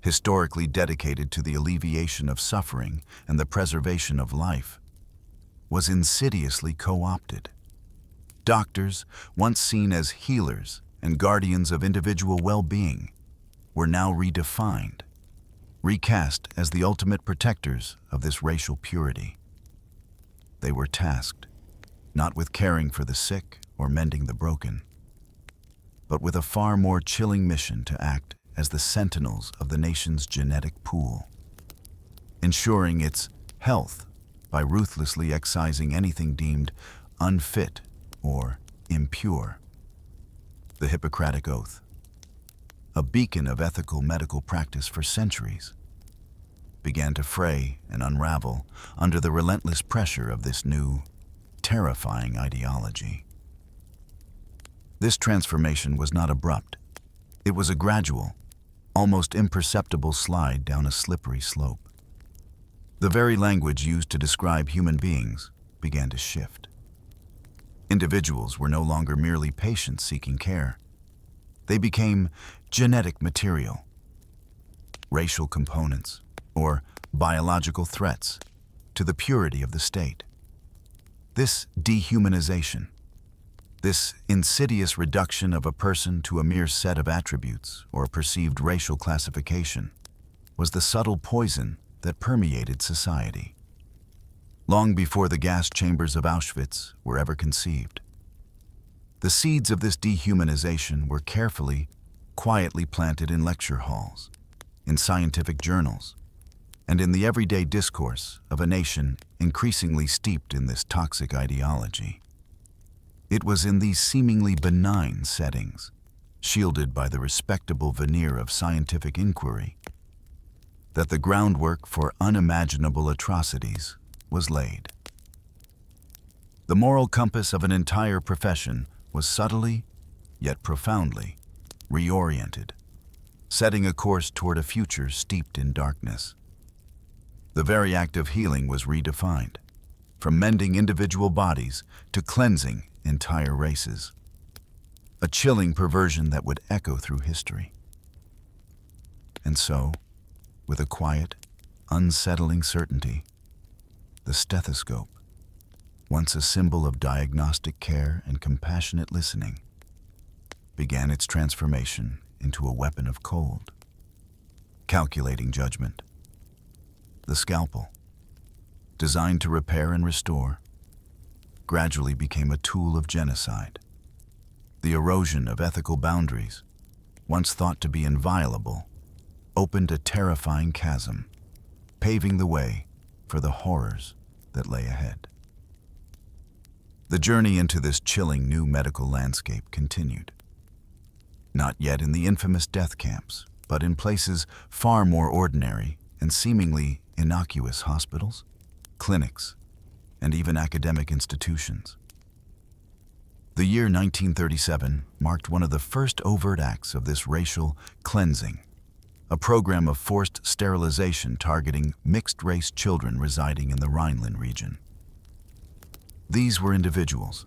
historically dedicated to the alleviation of suffering and the preservation of life, was insidiously co-opted. Doctors, once seen as healers and guardians of individual well-being, were now redefined, recast as the ultimate protectors of this racial purity. They were tasked, not with caring for the sick or mending the broken, but with a far more chilling mission to act as the sentinels of the nation's genetic pool, ensuring its health by ruthlessly excising anything deemed unfit or impure. The Hippocratic Oath, a beacon of ethical medical practice for centuries, began to fray and unravel under the relentless pressure of this new, terrifying ideology. This transformation was not abrupt. It was a gradual, almost imperceptible slide down a slippery slope. The very language used to describe human beings began to shift. Individuals were no longer merely patients seeking care. They became genetic material, racial components, or biological threats to the purity of the state. This dehumanization, this insidious reduction of a person to a mere set of attributes or a perceived racial classification, was the subtle poison that permeated society. Long before the gas chambers of Auschwitz were ever conceived, the seeds of this dehumanization were carefully, quietly planted in lecture halls, in scientific journals, and in the everyday discourse of a nation increasingly steeped in this toxic ideology. It was in these seemingly benign settings, shielded by the respectable veneer of scientific inquiry, that the groundwork for unimaginable atrocities was laid. The moral compass of an entire profession was subtly, yet profoundly, reoriented, setting a course toward a future steeped in darkness. The very act of healing was redefined, from mending individual bodies to cleansing entire races, a chilling perversion that would echo through history. And so, with a quiet, unsettling certainty, the stethoscope, once a symbol of diagnostic care and compassionate listening, began its transformation into a weapon of cold, calculating judgment. The scalpel, designed to repair and restore, gradually became a tool of genocide. The erosion of ethical boundaries, once thought to be inviolable, opened a terrifying chasm, paving the way for the horrors that lay ahead. The journey into this chilling new medical landscape continued. Not yet in the infamous death camps, but in places far more ordinary and seemingly innocuous hospitals, clinics, and even academic institutions. The year 1937 marked one of the first overt acts of this racial cleansing, a program of forced sterilization targeting mixed-race children residing in the Rhineland region. These were individuals,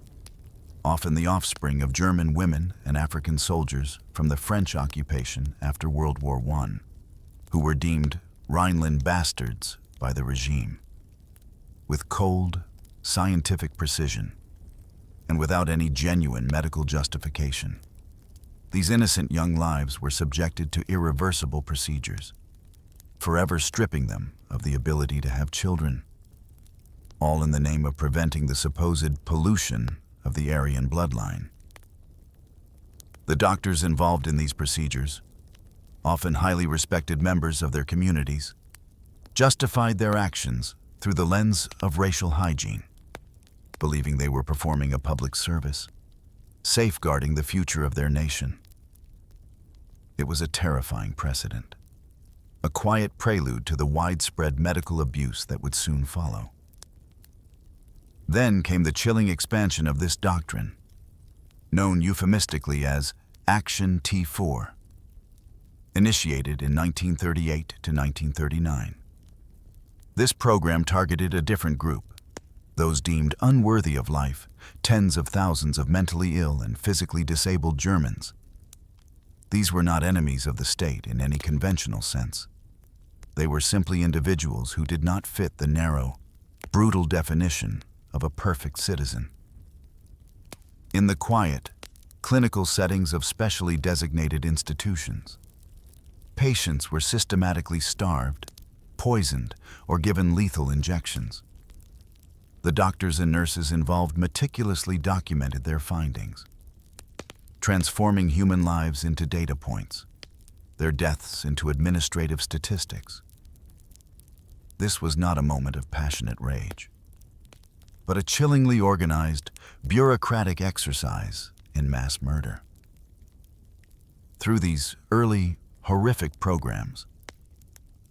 often the offspring of German women and African soldiers from the French occupation after World War I, who were deemed Rhineland bastards by the regime. With cold, scientific precision, and without any genuine medical justification, these innocent young lives were subjected to irreversible procedures, forever stripping them of the ability to have children, all in the name of preventing the supposed pollution of the Aryan bloodline. The doctors involved in these procedures, often highly respected members of their communities, justified their actions through the lens of racial hygiene, believing they were performing a public service, safeguarding the future of their nation. It was a terrifying precedent, a quiet prelude to the widespread medical abuse that would soon follow. Then came the chilling expansion of this doctrine, known euphemistically as Action T4, initiated in 1938 to 1939. This program targeted a different group, those deemed unworthy of life, tens of thousands of mentally ill and physically disabled Germans. These were not enemies of the state in any conventional sense. They were simply individuals who did not fit the narrow, brutal definition of a perfect citizen. In the quiet, clinical settings of specially designated institutions, patients were systematically starved, poisoned, or given lethal injections. The doctors and nurses involved meticulously documented their findings, transforming human lives into data points, their deaths into administrative statistics. This was not a moment of passionate rage, but a chillingly organized, bureaucratic exercise in mass murder. Through these early, horrific programs,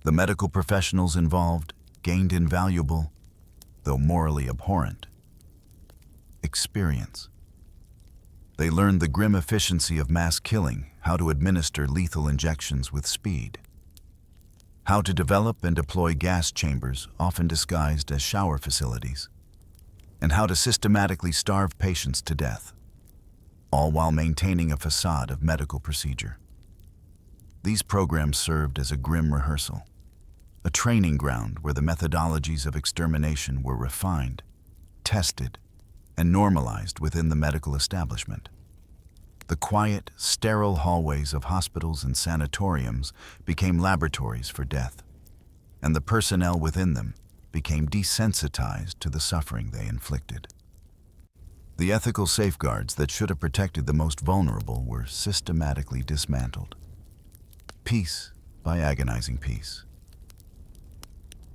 the medical professionals involved gained invaluable, though morally abhorrent, experience. They learned the grim efficiency of mass killing, how to administer lethal injections with speed, how to develop and deploy gas chambers often disguised as shower facilities, and how to systematically starve patients to death, all while maintaining a facade of medical procedure. These programs served as a grim rehearsal, a training ground where the methodologies of extermination were refined, tested, and normalized within the medical establishment. The quiet, sterile hallways of hospitals and sanatoriums became laboratories for death, and the personnel within them became desensitized to the suffering they inflicted. The ethical safeguards that should have protected the most vulnerable were systematically dismantled, piece by agonizing piece.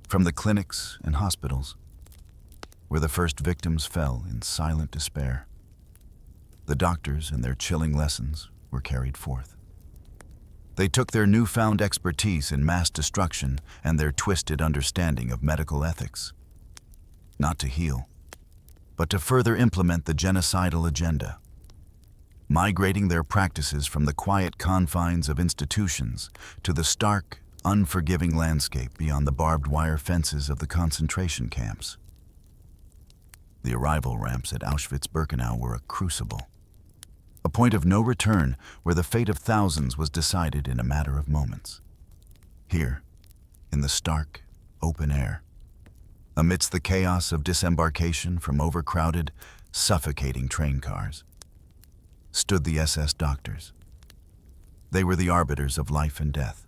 From the clinics and hospitals, where the first victims fell in silent despair, the doctors and their chilling lessons were carried forth. They took their newfound expertise in mass destruction and their twisted understanding of medical ethics, not to heal, but to further implement the genocidal agenda, migrating their practices from the quiet confines of institutions to the stark, unforgiving landscape beyond the barbed wire fences of the concentration camps. The arrival ramps at Auschwitz-Birkenau were a crucible, a point of no return where the fate of thousands was decided in a matter of moments. Here, in the stark, open air, amidst the chaos of disembarkation from overcrowded, suffocating train cars, stood the SS doctors. They were the arbiters of life and death,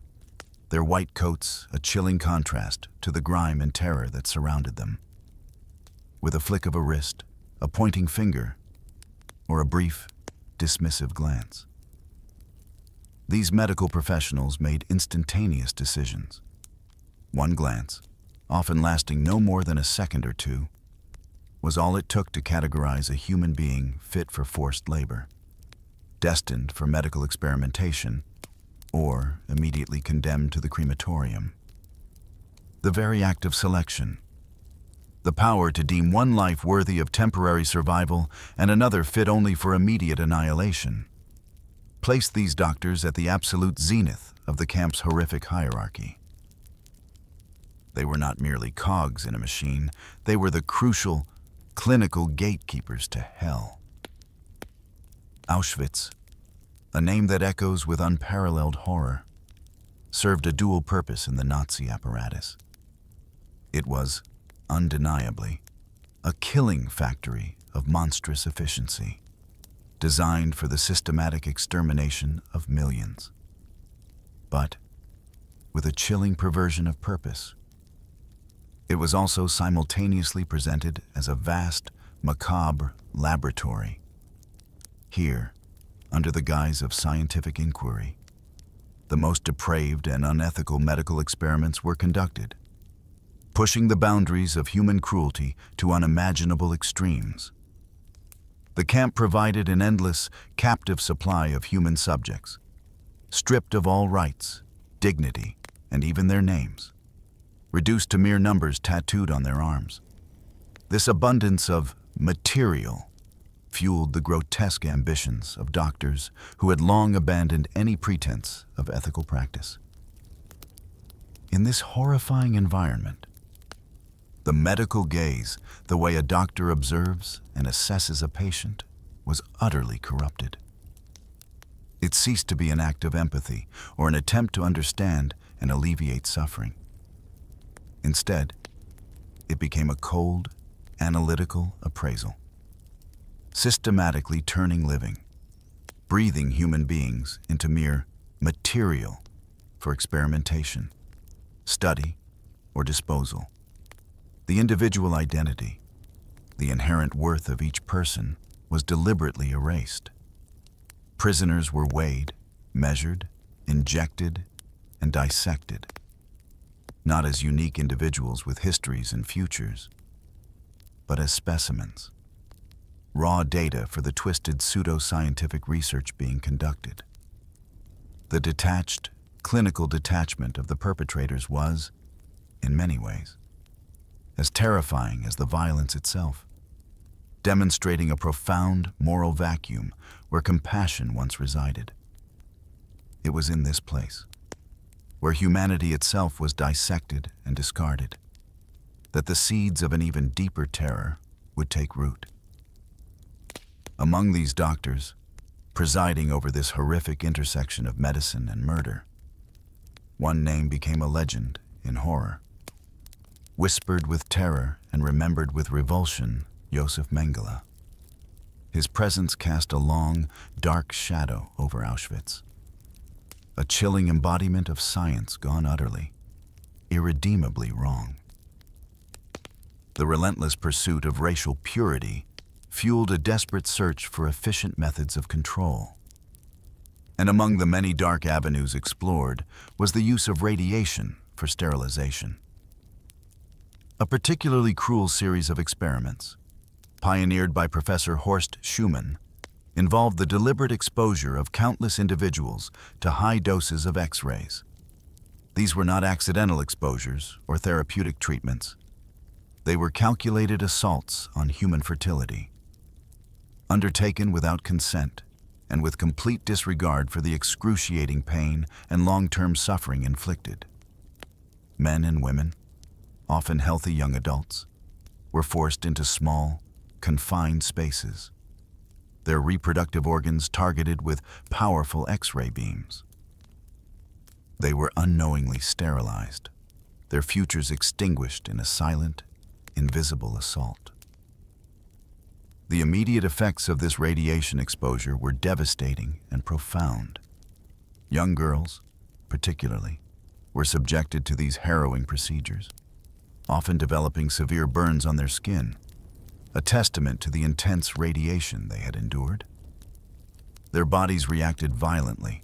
their white coats a chilling contrast to the grime and terror that surrounded them. With a flick of a wrist, a pointing finger, or a brief, dismissive glance, these medical professionals made instantaneous decisions. One glance, often lasting no more than a second or two, was all it took to categorize a human being fit for forced labor, destined for medical experimentation, or immediately condemned to the crematorium. The very act of selection, the power to deem one life worthy of temporary survival and another fit only for immediate annihilation, placed these doctors at the absolute zenith of the camp's horrific hierarchy. They were not merely cogs in a machine, they were the crucial, clinical gatekeepers to hell. Auschwitz, a name that echoes with unparalleled horror, served a dual purpose in the Nazi apparatus. It was, undeniably, a killing factory of monstrous efficiency, designed for the systematic extermination of millions. But, with a chilling perversion of purpose, it was also simultaneously presented as a vast, macabre laboratory. Here, under the guise of scientific inquiry, the most depraved and unethical medical experiments were conducted, pushing the boundaries of human cruelty to unimaginable extremes. The camp provided an endless, captive supply of human subjects, stripped of all rights, dignity, and even their names, reduced to mere numbers tattooed on their arms. This abundance of material fueled the grotesque ambitions of doctors who had long abandoned any pretense of ethical practice. In this horrifying environment, the medical gaze, the way a doctor observes and assesses a patient, was utterly corrupted. It ceased to be an act of empathy or an attempt to understand and alleviate suffering. Instead, it became a cold, analytical appraisal, systematically turning living, breathing human beings into mere material for experimentation, study, or disposal. The individual identity, the inherent worth of each person, was deliberately erased. Prisoners were weighed, measured, injected, and dissected, not as unique individuals with histories and futures, but as specimens, raw data for the twisted pseudo-scientific research being conducted. The detached, clinical detachment of the perpetrators was, in many ways, as terrifying as the violence itself, demonstrating a profound moral vacuum where compassion once resided. It was in this place, where humanity itself was dissected and discarded, that the seeds of an even deeper terror would take root. Among these doctors, presiding over this horrific intersection of medicine and murder, one name became a legend in horror. Whispered with terror and remembered with revulsion, Josef Mengele. His presence cast a long, dark shadow over Auschwitz, a chilling embodiment of science gone utterly, irredeemably wrong. The relentless pursuit of racial purity fueled a desperate search for efficient methods of control. And among the many dark avenues explored was the use of radiation for sterilization. A particularly cruel series of experiments, pioneered by Professor Horst Schumann, involved the deliberate exposure of countless individuals to high doses of X-rays. These were not accidental exposures or therapeutic treatments. They were calculated assaults on human fertility, undertaken without consent and with complete disregard for the excruciating pain and long-term suffering inflicted. Men and women, often healthy young adults, were forced into small, confined spaces, their reproductive organs targeted with powerful X-ray beams. They were unknowingly sterilized, their futures extinguished in a silent, invisible assault. The immediate effects of this radiation exposure were devastating and profound. Young girls, particularly, were subjected to these harrowing procedures, often developing severe burns on their skin, a testament to the intense radiation they had endured. Their bodies reacted violently,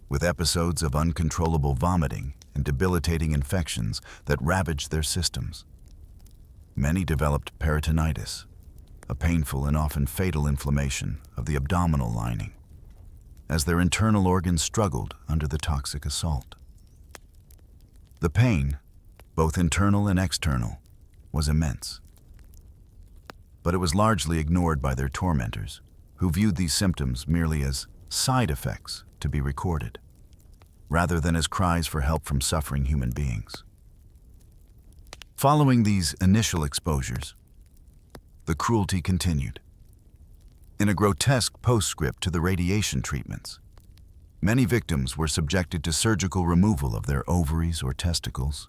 with episodes of uncontrollable vomiting and debilitating infections that ravaged their systems. Many developed peritonitis, a painful and often fatal inflammation of the abdominal lining, as their internal organs struggled under the toxic assault. The pain, both internal and external, was immense. But it was largely ignored by their tormentors, who viewed these symptoms merely as side effects to be recorded, rather than as cries for help from suffering human beings. Following these initial exposures, the cruelty continued. In a grotesque postscript to the radiation treatments, many victims were subjected to surgical removal of their ovaries or testicles.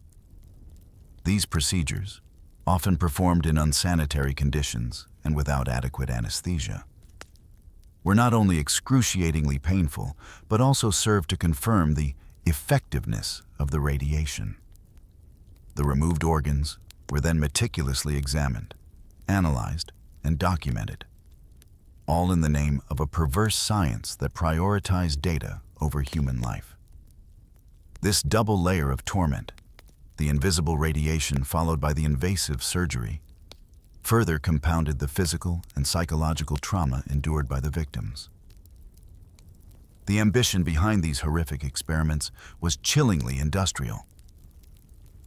These procedures, often performed in unsanitary conditions and without adequate anesthesia, were not only excruciatingly painful, but also served to confirm the effectiveness of the radiation. The removed organs were then meticulously examined, analyzed, and documented, all in the name of a perverse science that prioritized data over human life. This double layer of torment, the invisible radiation followed by the invasive surgery, further compounded the physical and psychological trauma endured by the victims. The ambition behind these horrific experiments was chillingly industrial.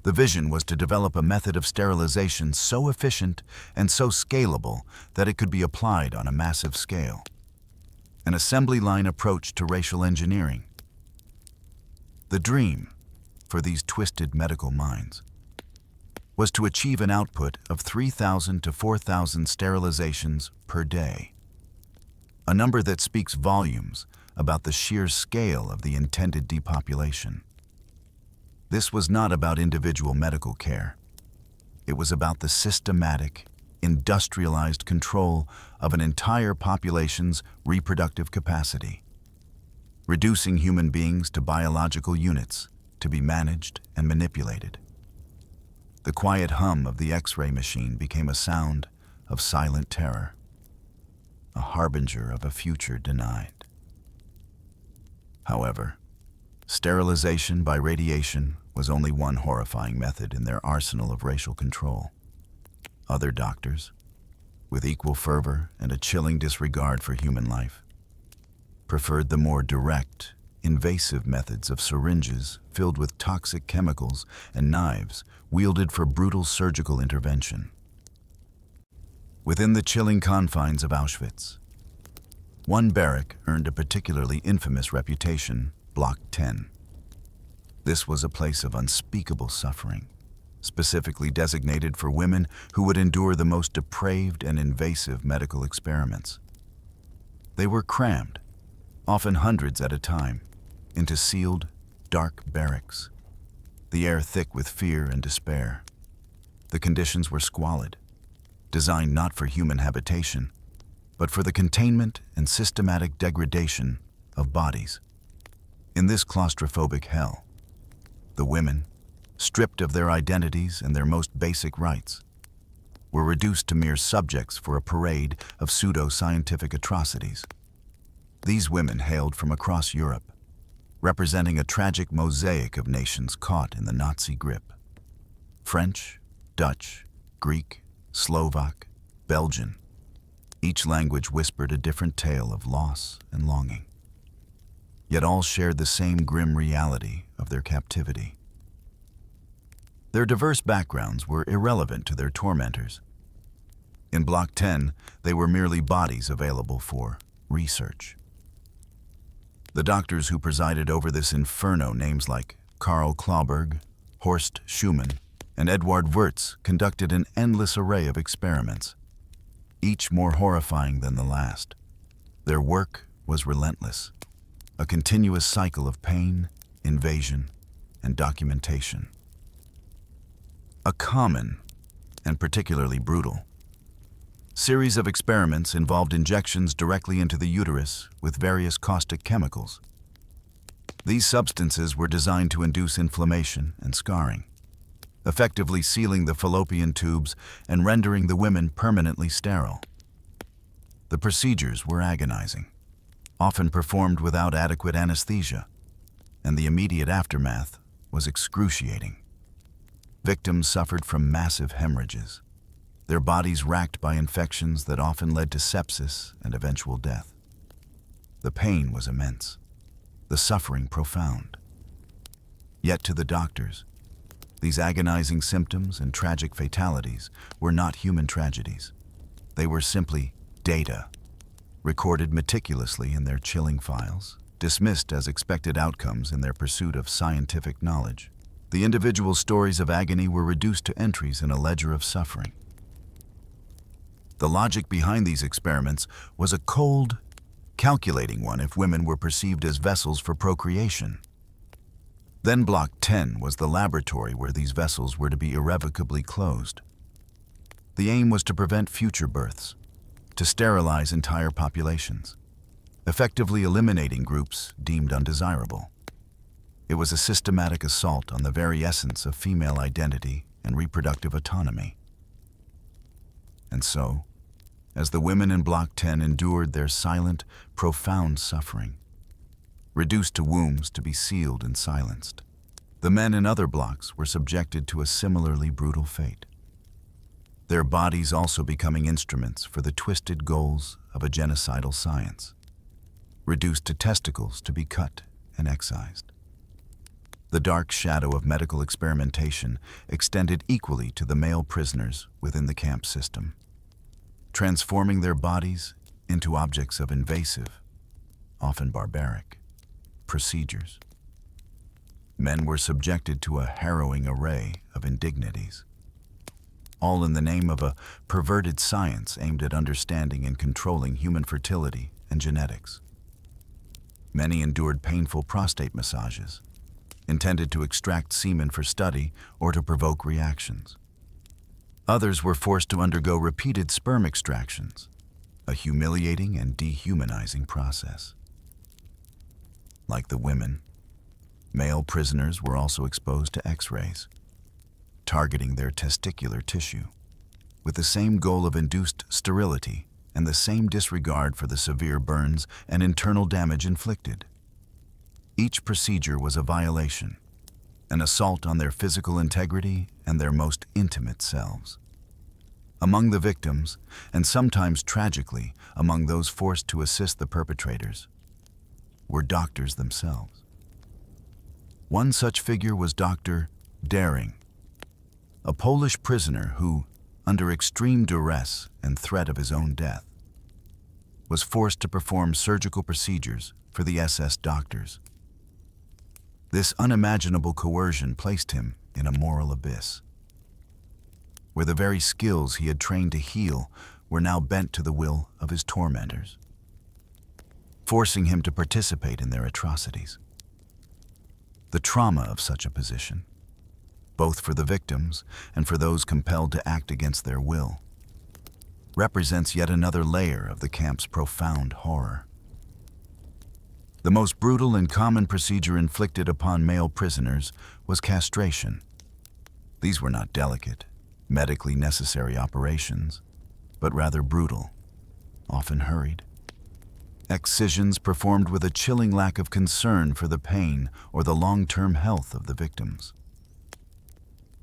The vision was to develop a method of sterilization so efficient and so scalable that it could be applied on a massive scale. An assembly line approach to racial engineering. The dream, for these twisted medical minds, was to achieve an output of 3,000 to 4,000 sterilizations per day, a number that speaks volumes about the sheer scale of the intended depopulation. This was not about individual medical care. It was about the systematic, industrialized control of an entire population's reproductive capacity, reducing human beings to biological units to be managed and manipulated. The quiet hum of the X-ray machine became a sound of silent terror, a harbinger of a future denied. However, sterilization by radiation was only one horrifying method in their arsenal of racial control. Other doctors, with equal fervor and a chilling disregard for human life, preferred the more direct, invasive methods of syringes filled with toxic chemicals and knives wielded for brutal surgical intervention. Within the chilling confines of Auschwitz, one barrack earned a particularly infamous reputation: Block 10. This was a place of unspeakable suffering, specifically designated for women who would endure the most depraved and invasive medical experiments. They were crammed, often hundreds at a time, into sealed, dark barracks, the air thick with fear and despair. The conditions were squalid, designed not for human habitation, but for the containment and systematic degradation of bodies. In this claustrophobic hell, the women, stripped of their identities and their most basic rights, were reduced to mere subjects for a parade of pseudo-scientific atrocities. These women hailed from across Europe, representing a tragic mosaic of nations caught in the Nazi grip. French, Dutch, Greek, Slovak, Belgian. Each language whispered a different tale of loss and longing. Yet all shared the same grim reality of their captivity. Their diverse backgrounds were irrelevant to their tormentors. In Block 10, they were merely bodies available for research. The doctors who presided over this inferno, names like Karl Klauberg, Horst Schumann, and Eduard Wirtz, conducted an endless array of experiments, each more horrifying than the last. Their work was relentless, a continuous cycle of pain, invasion, and documentation. A common, and particularly brutal, series of experiments involved injections directly into the uterus with various caustic chemicals. These substances were designed to induce inflammation and scarring, effectively sealing the fallopian tubes and rendering the women permanently sterile. The procedures were agonizing, often performed without adequate anesthesia, and the immediate aftermath was excruciating. Victims suffered from massive hemorrhages, their bodies racked by infections that often led to sepsis and eventual death. The pain was immense, the suffering profound. Yet to the doctors, these agonizing symptoms and tragic fatalities were not human tragedies. They were simply data, recorded meticulously in their chilling files, dismissed as expected outcomes in their pursuit of scientific knowledge. The individual stories of agony were reduced to entries in a ledger of suffering. The logic behind these experiments was a cold, calculating one if women were perceived as vessels for procreation. Then Block 10 was the laboratory where these vessels were to be irrevocably closed. The aim was to prevent future births, to sterilize entire populations, effectively eliminating groups deemed undesirable. It was a systematic assault on the very essence of female identity and reproductive autonomy. And so, as the women in Block 10 endured their silent, profound suffering, reduced to wombs to be sealed and silenced, the men in other blocks were subjected to a similarly brutal fate, their bodies also becoming instruments for the twisted goals of a genocidal science, reduced to testicles to be cut and excised. The dark shadow of medical experimentation extended equally to the male prisoners within the camp system, transforming their bodies into objects of invasive, often barbaric, procedures. Men were subjected to a harrowing array of indignities, all in the name of a perverted science aimed at understanding and controlling human fertility and genetics. Many endured painful prostate massages, intended to extract semen for study or to provoke reactions. Others were forced to undergo repeated sperm extractions, a humiliating and dehumanizing process. Like the women, male prisoners were also exposed to X-rays, targeting their testicular tissue, with the same goal of induced sterility and the same disregard for the severe burns and internal damage inflicted. Each procedure was a violation, an assault on their physical integrity and their most intimate selves. Among the victims, and sometimes tragically among those forced to assist the perpetrators, were doctors themselves. One such figure was Dr. Daring, a Polish prisoner who, under extreme duress and threat of his own death, was forced to perform surgical procedures for the SS doctors. This unimaginable coercion placed him in a moral abyss, where the very skills he had trained to heal were now bent to the will of his tormentors, forcing him to participate in their atrocities. The trauma of such a position, both for the victims and for those compelled to act against their will, represents yet another layer of the camp's profound horror. The most brutal and common procedure inflicted upon male prisoners was castration. These were not delicate, medically necessary operations, but rather brutal, often hurried. Excisions performed with a chilling lack of concern for the pain or the long-term health of the victims.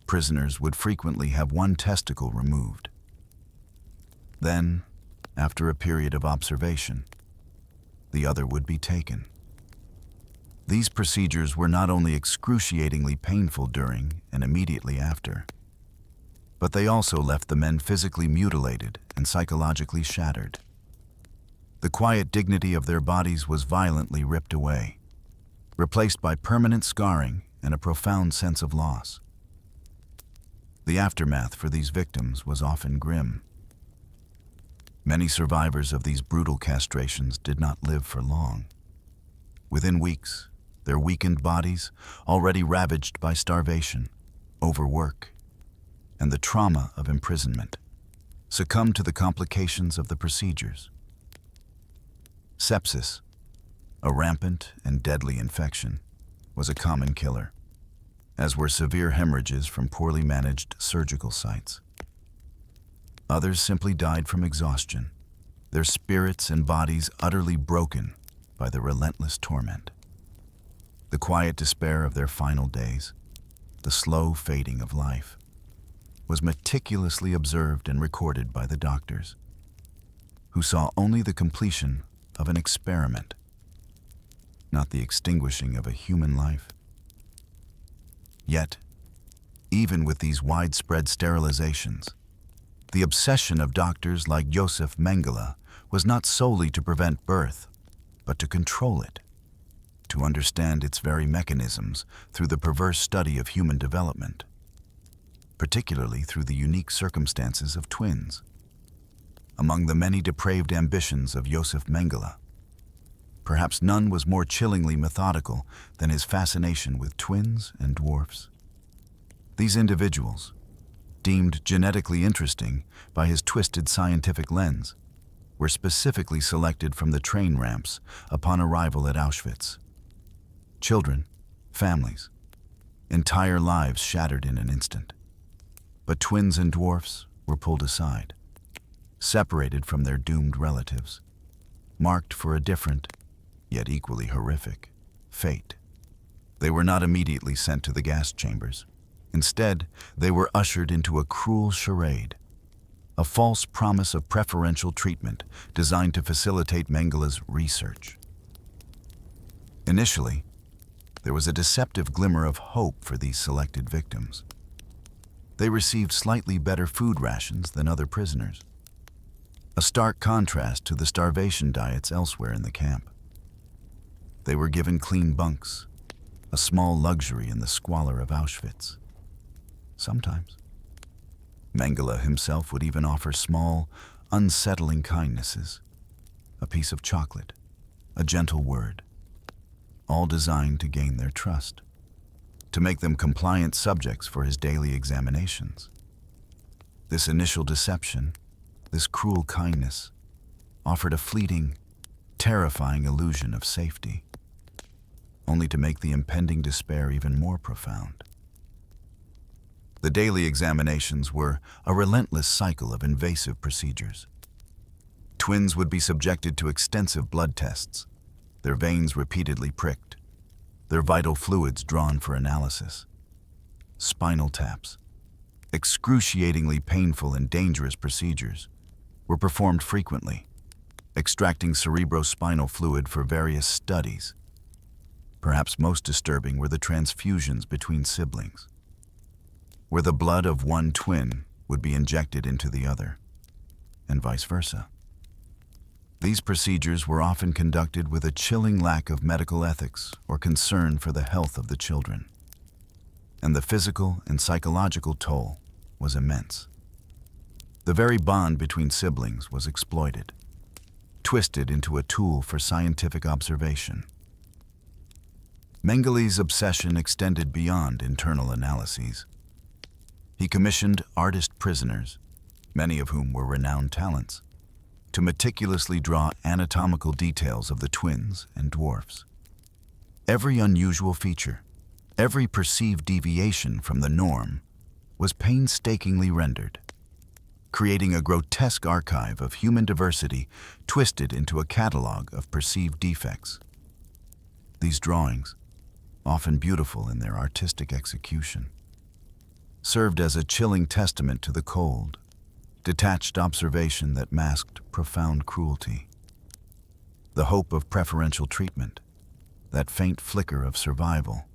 Prisoners would frequently have one testicle removed. Then, after a period of observation, the other would be taken. These procedures were not only excruciatingly painful during and immediately after, but they also left the men physically mutilated and psychologically shattered. The quiet dignity of their bodies was violently ripped away, replaced by permanent scarring and a profound sense of loss. The aftermath for these victims was often grim. Many survivors of these brutal castrations did not live for long. Within weeks, their weakened bodies, already ravaged by starvation, overwork, and the trauma of imprisonment, succumbed to the complications of the procedures. Sepsis, a rampant and deadly infection, was a common killer, as were severe hemorrhages from poorly managed surgical sites. Others simply died from exhaustion, their spirits and bodies utterly broken by the relentless torment. The quiet despair of their final days, the slow fading of life. was meticulously observed and recorded by the doctors, who saw only the completion of an experiment, not the extinguishing of a human life. Yet, even with these widespread sterilizations, the obsession of doctors like Josef Mengele was not solely to prevent birth, but to control it, to understand its very mechanisms through the perverse study of human development, particularly through the unique circumstances of twins. Among the many depraved ambitions of Josef Mengele, perhaps none was more chillingly methodical than his fascination with twins and dwarfs. These individuals, deemed genetically interesting by his twisted scientific lens, were specifically selected from the train ramps upon arrival at Auschwitz. Children, families, entire lives shattered in an instant. But twins and dwarfs were pulled aside, separated from their doomed relatives, marked for a different, yet equally horrific, fate. They were not immediately sent to the gas chambers. Instead, they were ushered into a cruel charade, a false promise of preferential treatment designed to facilitate Mengele's research. Initially, there was a deceptive glimmer of hope for these selected victims. They received slightly better food rations than other prisoners, a stark contrast to the starvation diets elsewhere in the camp. They were given clean bunks, a small luxury in the squalor of Auschwitz. Sometimes, Mengele himself would even offer small, unsettling kindnesses, a piece of chocolate, a gentle word, all designed to gain their trust, to make them compliant subjects for his daily examinations. This initial deception, this cruel kindness, offered a fleeting, terrifying illusion of safety, only to make the impending despair even more profound. The daily examinations were a relentless cycle of invasive procedures. Twins would be subjected to extensive blood tests, their veins repeatedly pricked, their vital fluids drawn for analysis. Spinal taps, excruciatingly painful and dangerous procedures, were performed frequently, extracting cerebrospinal fluid for various studies. Perhaps most disturbing were the transfusions between siblings, where the blood of one twin would be injected into the other, and vice versa. These procedures were often conducted with a chilling lack of medical ethics or concern for the health of the children, and the physical and psychological toll was immense. The very bond between siblings was exploited, twisted into a tool for scientific observation. Mengele's obsession extended beyond internal analyses. He commissioned artist prisoners, many of whom were renowned talents, to meticulously draw anatomical details of the twins and dwarfs. Every unusual feature, every perceived deviation from the norm, was painstakingly rendered, creating a grotesque archive of human diversity twisted into a catalog of perceived defects. These drawings, often beautiful in their artistic execution, served as a chilling testament to the cold, detached observation that masked profound cruelty. The hope of preferential treatment, that faint flicker of survival,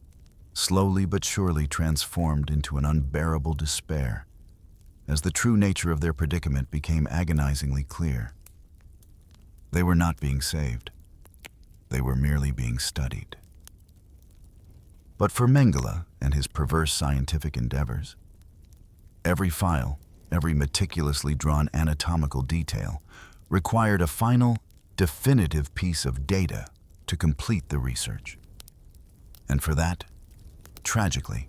slowly but surely transformed into an unbearable despair as the true nature of their predicament became agonizingly clear. They were not being saved. They were merely being studied. But for Mengele and his perverse scientific endeavors, every file, every meticulously drawn anatomical detail required a final, definitive piece of data to complete the research. And for that, tragically,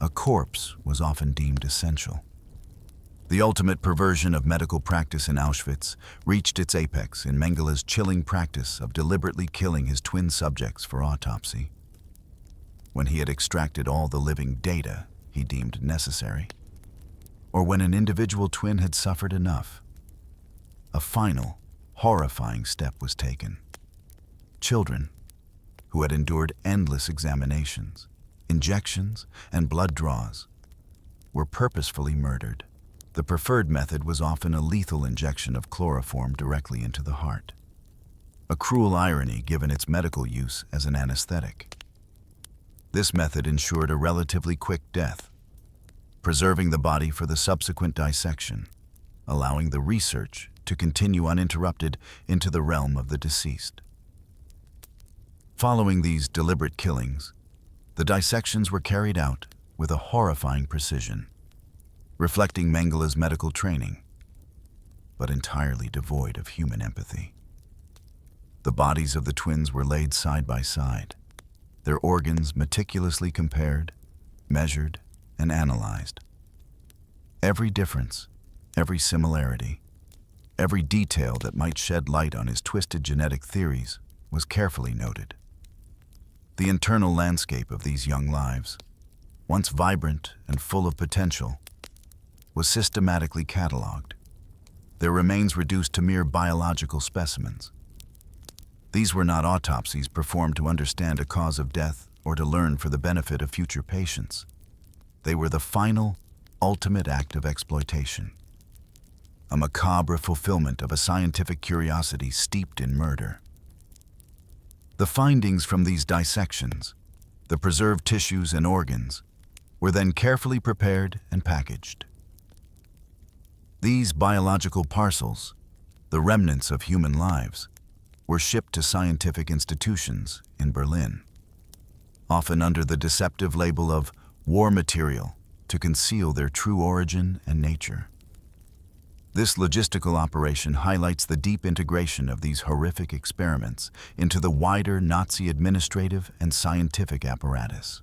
a corpse was often deemed essential. The ultimate perversion of medical practice in Auschwitz reached its apex in Mengele's chilling practice of deliberately killing his twin subjects for autopsy. When he had extracted all the living data he deemed necessary, or when an individual twin had suffered enough, a final, horrifying step was taken. Children, who had endured endless examinations, injections, and blood draws, were purposefully murdered. The preferred method was often a lethal injection of chloroform directly into the heart. A cruel irony given its medical use as an anesthetic. This method ensured a relatively quick death, preserving the body for the subsequent dissection, allowing the research to continue uninterrupted into the realm of the deceased. Following these deliberate killings, the dissections were carried out with a horrifying precision, reflecting Mengele's medical training, but entirely devoid of human empathy. The bodies of the twins were laid side by side, their organs meticulously compared, measured, and analyzed. Every difference, every similarity, every detail that might shed light on his twisted genetic theories was carefully noted. The internal landscape of these young lives, once vibrant and full of potential, was systematically catalogued, their remains reduced to mere biological specimens. These were not autopsies performed to understand a cause of death or to learn for the benefit of future patients. They were the final, ultimate act of exploitation, a macabre fulfillment of a scientific curiosity steeped in murder. The findings from these dissections, the preserved tissues and organs, were then carefully prepared and packaged. These biological parcels, the remnants of human lives, were shipped to scientific institutions in Berlin, often under the deceptive label of war material to conceal their true origin and nature. This logistical operation highlights the deep integration of these horrific experiments into the wider Nazi administrative and scientific apparatus,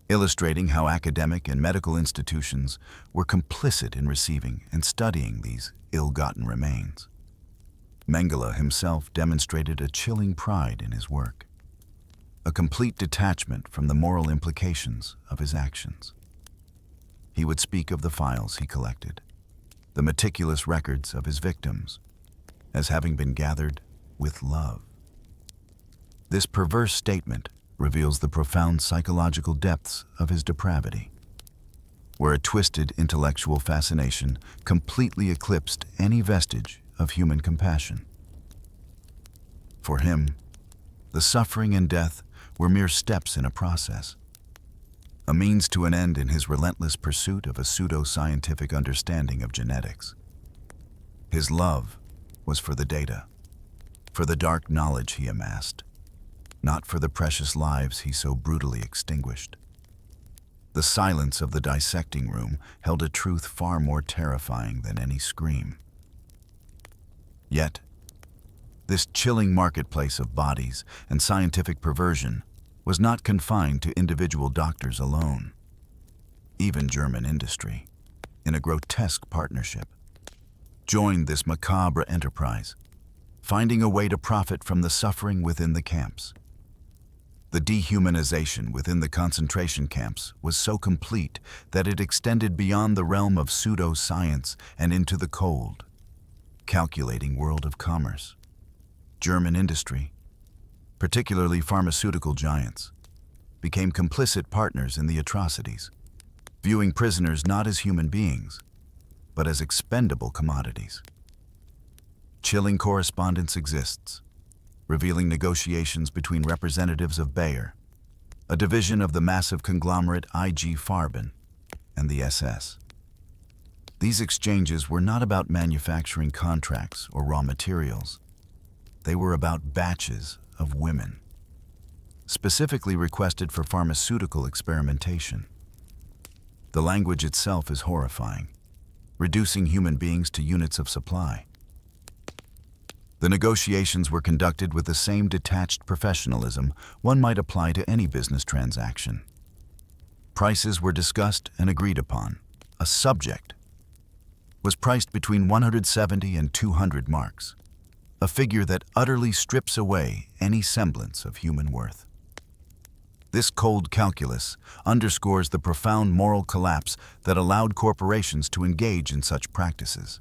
illustrating how academic and medical institutions were complicit in receiving and studying these ill-gotten remains. Mengele himself demonstrated a chilling pride in his work, a complete detachment from the moral implications of his actions. He would speak of the files he collected, the meticulous records of his victims, as having been gathered with love. This perverse statement reveals the profound psychological depths of his depravity, where a twisted intellectual fascination completely eclipsed any vestige of human compassion. For him, the suffering and death were mere steps in a process, a means to an end in his relentless pursuit of a pseudo-scientific understanding of genetics. His love was for the data, for the dark knowledge he amassed, not for the precious lives he so brutally extinguished. The silence of the dissecting room held a truth far more terrifying than any scream. Yet, this chilling marketplace of bodies and scientific perversion was not confined to individual doctors alone. Even German industry, in a grotesque partnership, joined this macabre enterprise, finding a way to profit from the suffering within the camps. The dehumanization within the concentration camps was so complete that it extended beyond the realm of pseudo-science and into the cold, calculating world of commerce. German industry, particularly pharmaceutical giants, became complicit partners in the atrocities, viewing prisoners not as human beings, but as expendable commodities. Chilling correspondence exists, revealing negotiations between representatives of Bayer, a division of the massive conglomerate IG Farben, and the SS. These exchanges were not about manufacturing contracts or raw materials. They were about batches of women, specifically requested for pharmaceutical experimentation. The language itself is horrifying, reducing human beings to units of supply. The negotiations were conducted with the same detached professionalism one might apply to any business transaction. Prices were discussed and agreed upon. A subject was priced between 170 and 200 marks, a figure that utterly strips away any semblance of human worth. This cold calculus underscores the profound moral collapse that allowed corporations to engage in such practices,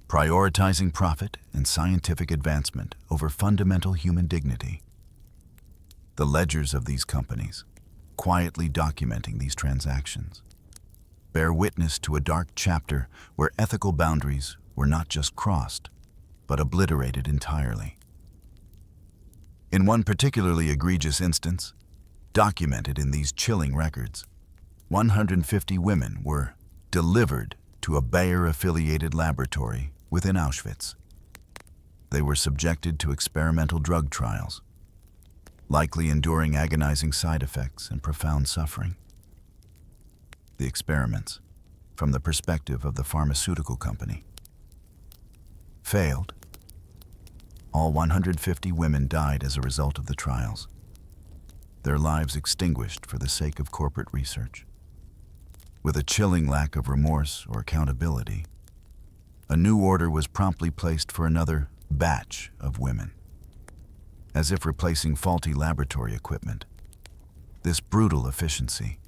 prioritizing profit and scientific advancement over fundamental human dignity. The ledgers of these companies, quietly documenting these transactions, bear witness to a dark chapter where ethical boundaries were not just crossed, but obliterated entirely. In one particularly egregious instance, documented in these chilling records, 150 women were delivered to a Bayer-affiliated laboratory within Auschwitz. They were subjected to experimental drug trials, likely enduring agonizing side effects and profound suffering. The experiments, from the perspective of the pharmaceutical company, failed. All 150 women died as a result of the trials, their lives extinguished for the sake of corporate research. With a chilling lack of remorse or accountability, a new order was promptly placed for another batch of women, as if replacing faulty laboratory equipment. This brutal efficiency,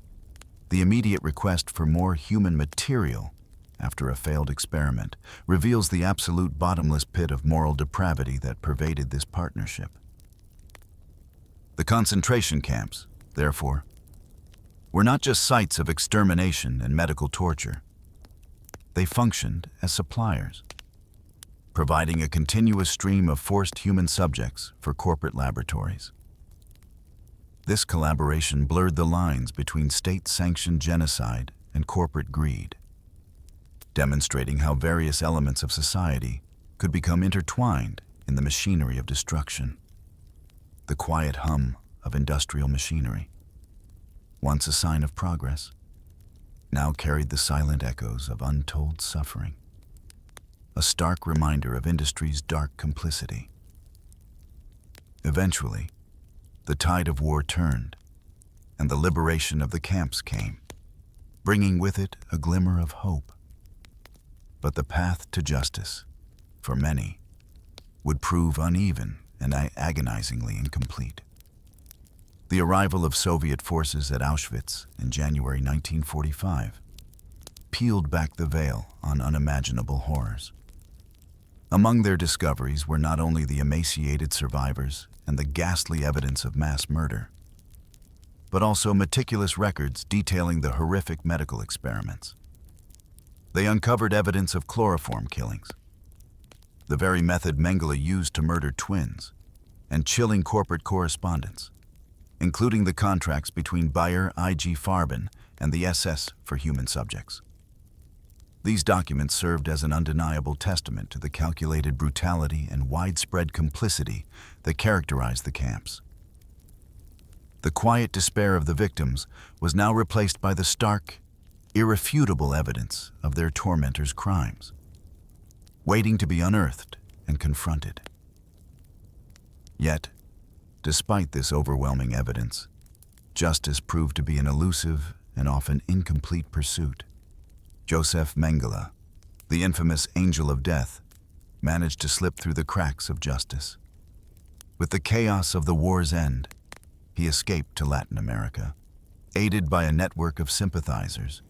the immediate request for more human material after a failed experiment, reveals the absolute bottomless pit of moral depravity that pervaded this partnership. The concentration camps, therefore, were not just sites of extermination and medical torture. They functioned as suppliers, providing a continuous stream of forced human subjects for corporate laboratories. This collaboration blurred the lines between state-sanctioned genocide and corporate greed, demonstrating how various elements of society could become intertwined in the machinery of destruction. The quiet hum of industrial machinery, once a sign of progress, now carried the silent echoes of untold suffering, a stark reminder of industry's dark complicity. Eventually, the tide of war turned, and the liberation of the camps came, bringing with it a glimmer of hope. But the path to justice, for many, would prove uneven and agonizingly incomplete. The arrival of Soviet forces at Auschwitz in January 1945 peeled back the veil on unimaginable horrors. Among their discoveries were not only the emaciated survivors and the ghastly evidence of mass murder, but also meticulous records detailing the horrific medical experiments. They uncovered evidence of chloroform killings, the very method Mengele used to murder twins, and chilling corporate correspondence, including the contracts between Bayer IG Farben and the SS for human subjects. These documents served as an undeniable testament to the calculated brutality and widespread complicity that characterized the camps. The quiet despair of the victims was now replaced by the stark, irrefutable evidence of their tormentors' crimes, waiting to be unearthed and confronted. Yet, despite this overwhelming evidence, justice proved to be an elusive and often incomplete pursuit. Josef Mengele, the infamous Angel of Death, managed to slip through the cracks of justice. With the chaos of the war's end, he escaped to Latin America, aided by a network of sympathizers.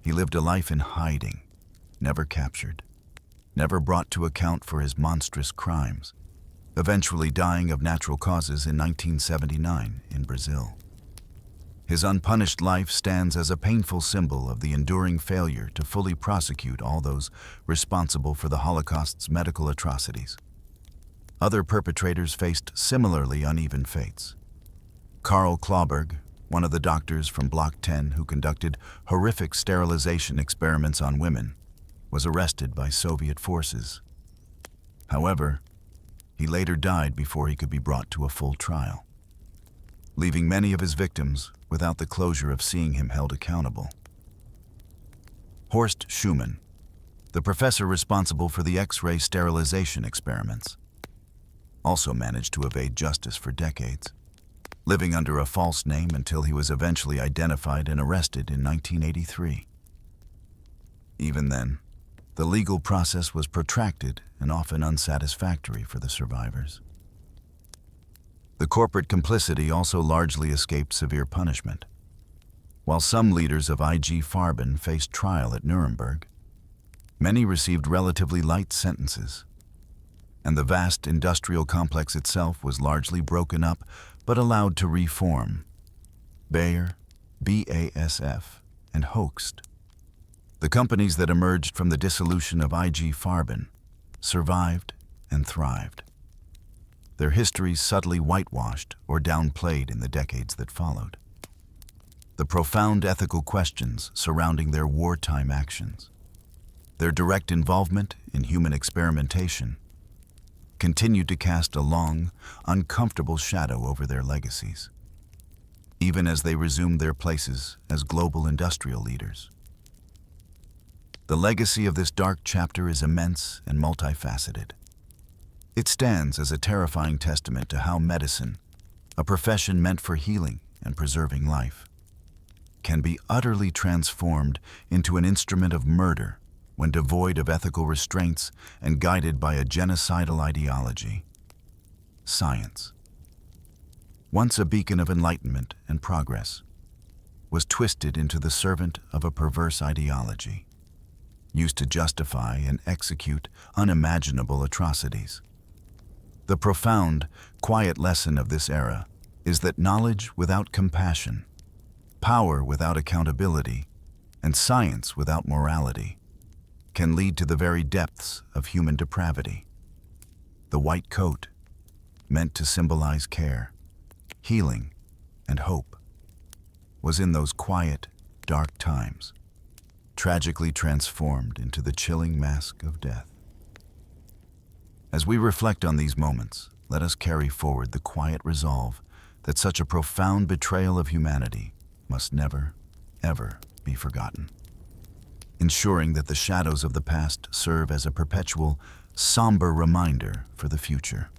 He lived a life in hiding, never captured, never brought to account for his monstrous crimes, eventually dying of natural causes in 1979 in Brazil. His unpunished life stands as a painful symbol of the enduring failure to fully prosecute all those responsible for the Holocaust's medical atrocities. Other perpetrators faced similarly uneven fates. Karl Klauberg, one of the doctors from Block 10 who conducted horrific sterilization experiments on women, was arrested by Soviet forces. However, he later died before he could be brought to a full trial, leaving many of his victims without the closure of seeing him held accountable. Horst Schumann, the professor responsible for the X-ray sterilization experiments, also managed to evade justice for decades, living under a false name until he was eventually identified and arrested in 1983. Even then, the legal process was protracted and often unsatisfactory for the survivors. The corporate complicity also largely escaped severe punishment. While some leaders of IG Farben faced trial at Nuremberg, many received relatively light sentences, and the vast industrial complex itself was largely broken up but allowed to reform. Bayer, BASF, and Hoechst The companies that emerged from the dissolution of IG Farben survived and thrived. Their histories subtly whitewashed or downplayed in the decades that followed. The profound ethical questions surrounding their wartime actions, their direct involvement in human experimentation, continued to cast a long, uncomfortable shadow over their legacies, even as they resumed their places as global industrial leaders. The legacy of this dark chapter is immense and multifaceted. It stands as a terrifying testament to how medicine, a profession meant for healing and preserving life, can be utterly transformed into an instrument of murder when devoid of ethical restraints and guided by a genocidal ideology. Science, once a beacon of enlightenment and progress, was twisted into the servant of a perverse ideology, used to justify and execute unimaginable atrocities. The profound, quiet lesson of this era is that knowledge without compassion, power without accountability, and science without morality can lead to the very depths of human depravity. The white coat, meant to symbolize care, healing, and hope, was in those quiet, dark times tragically transformed into the chilling mask of death. As we reflect on these moments, let us carry forward the quiet resolve that such a profound betrayal of humanity must never, ever be forgotten, ensuring that the shadows of the past serve as a perpetual, somber reminder for the future.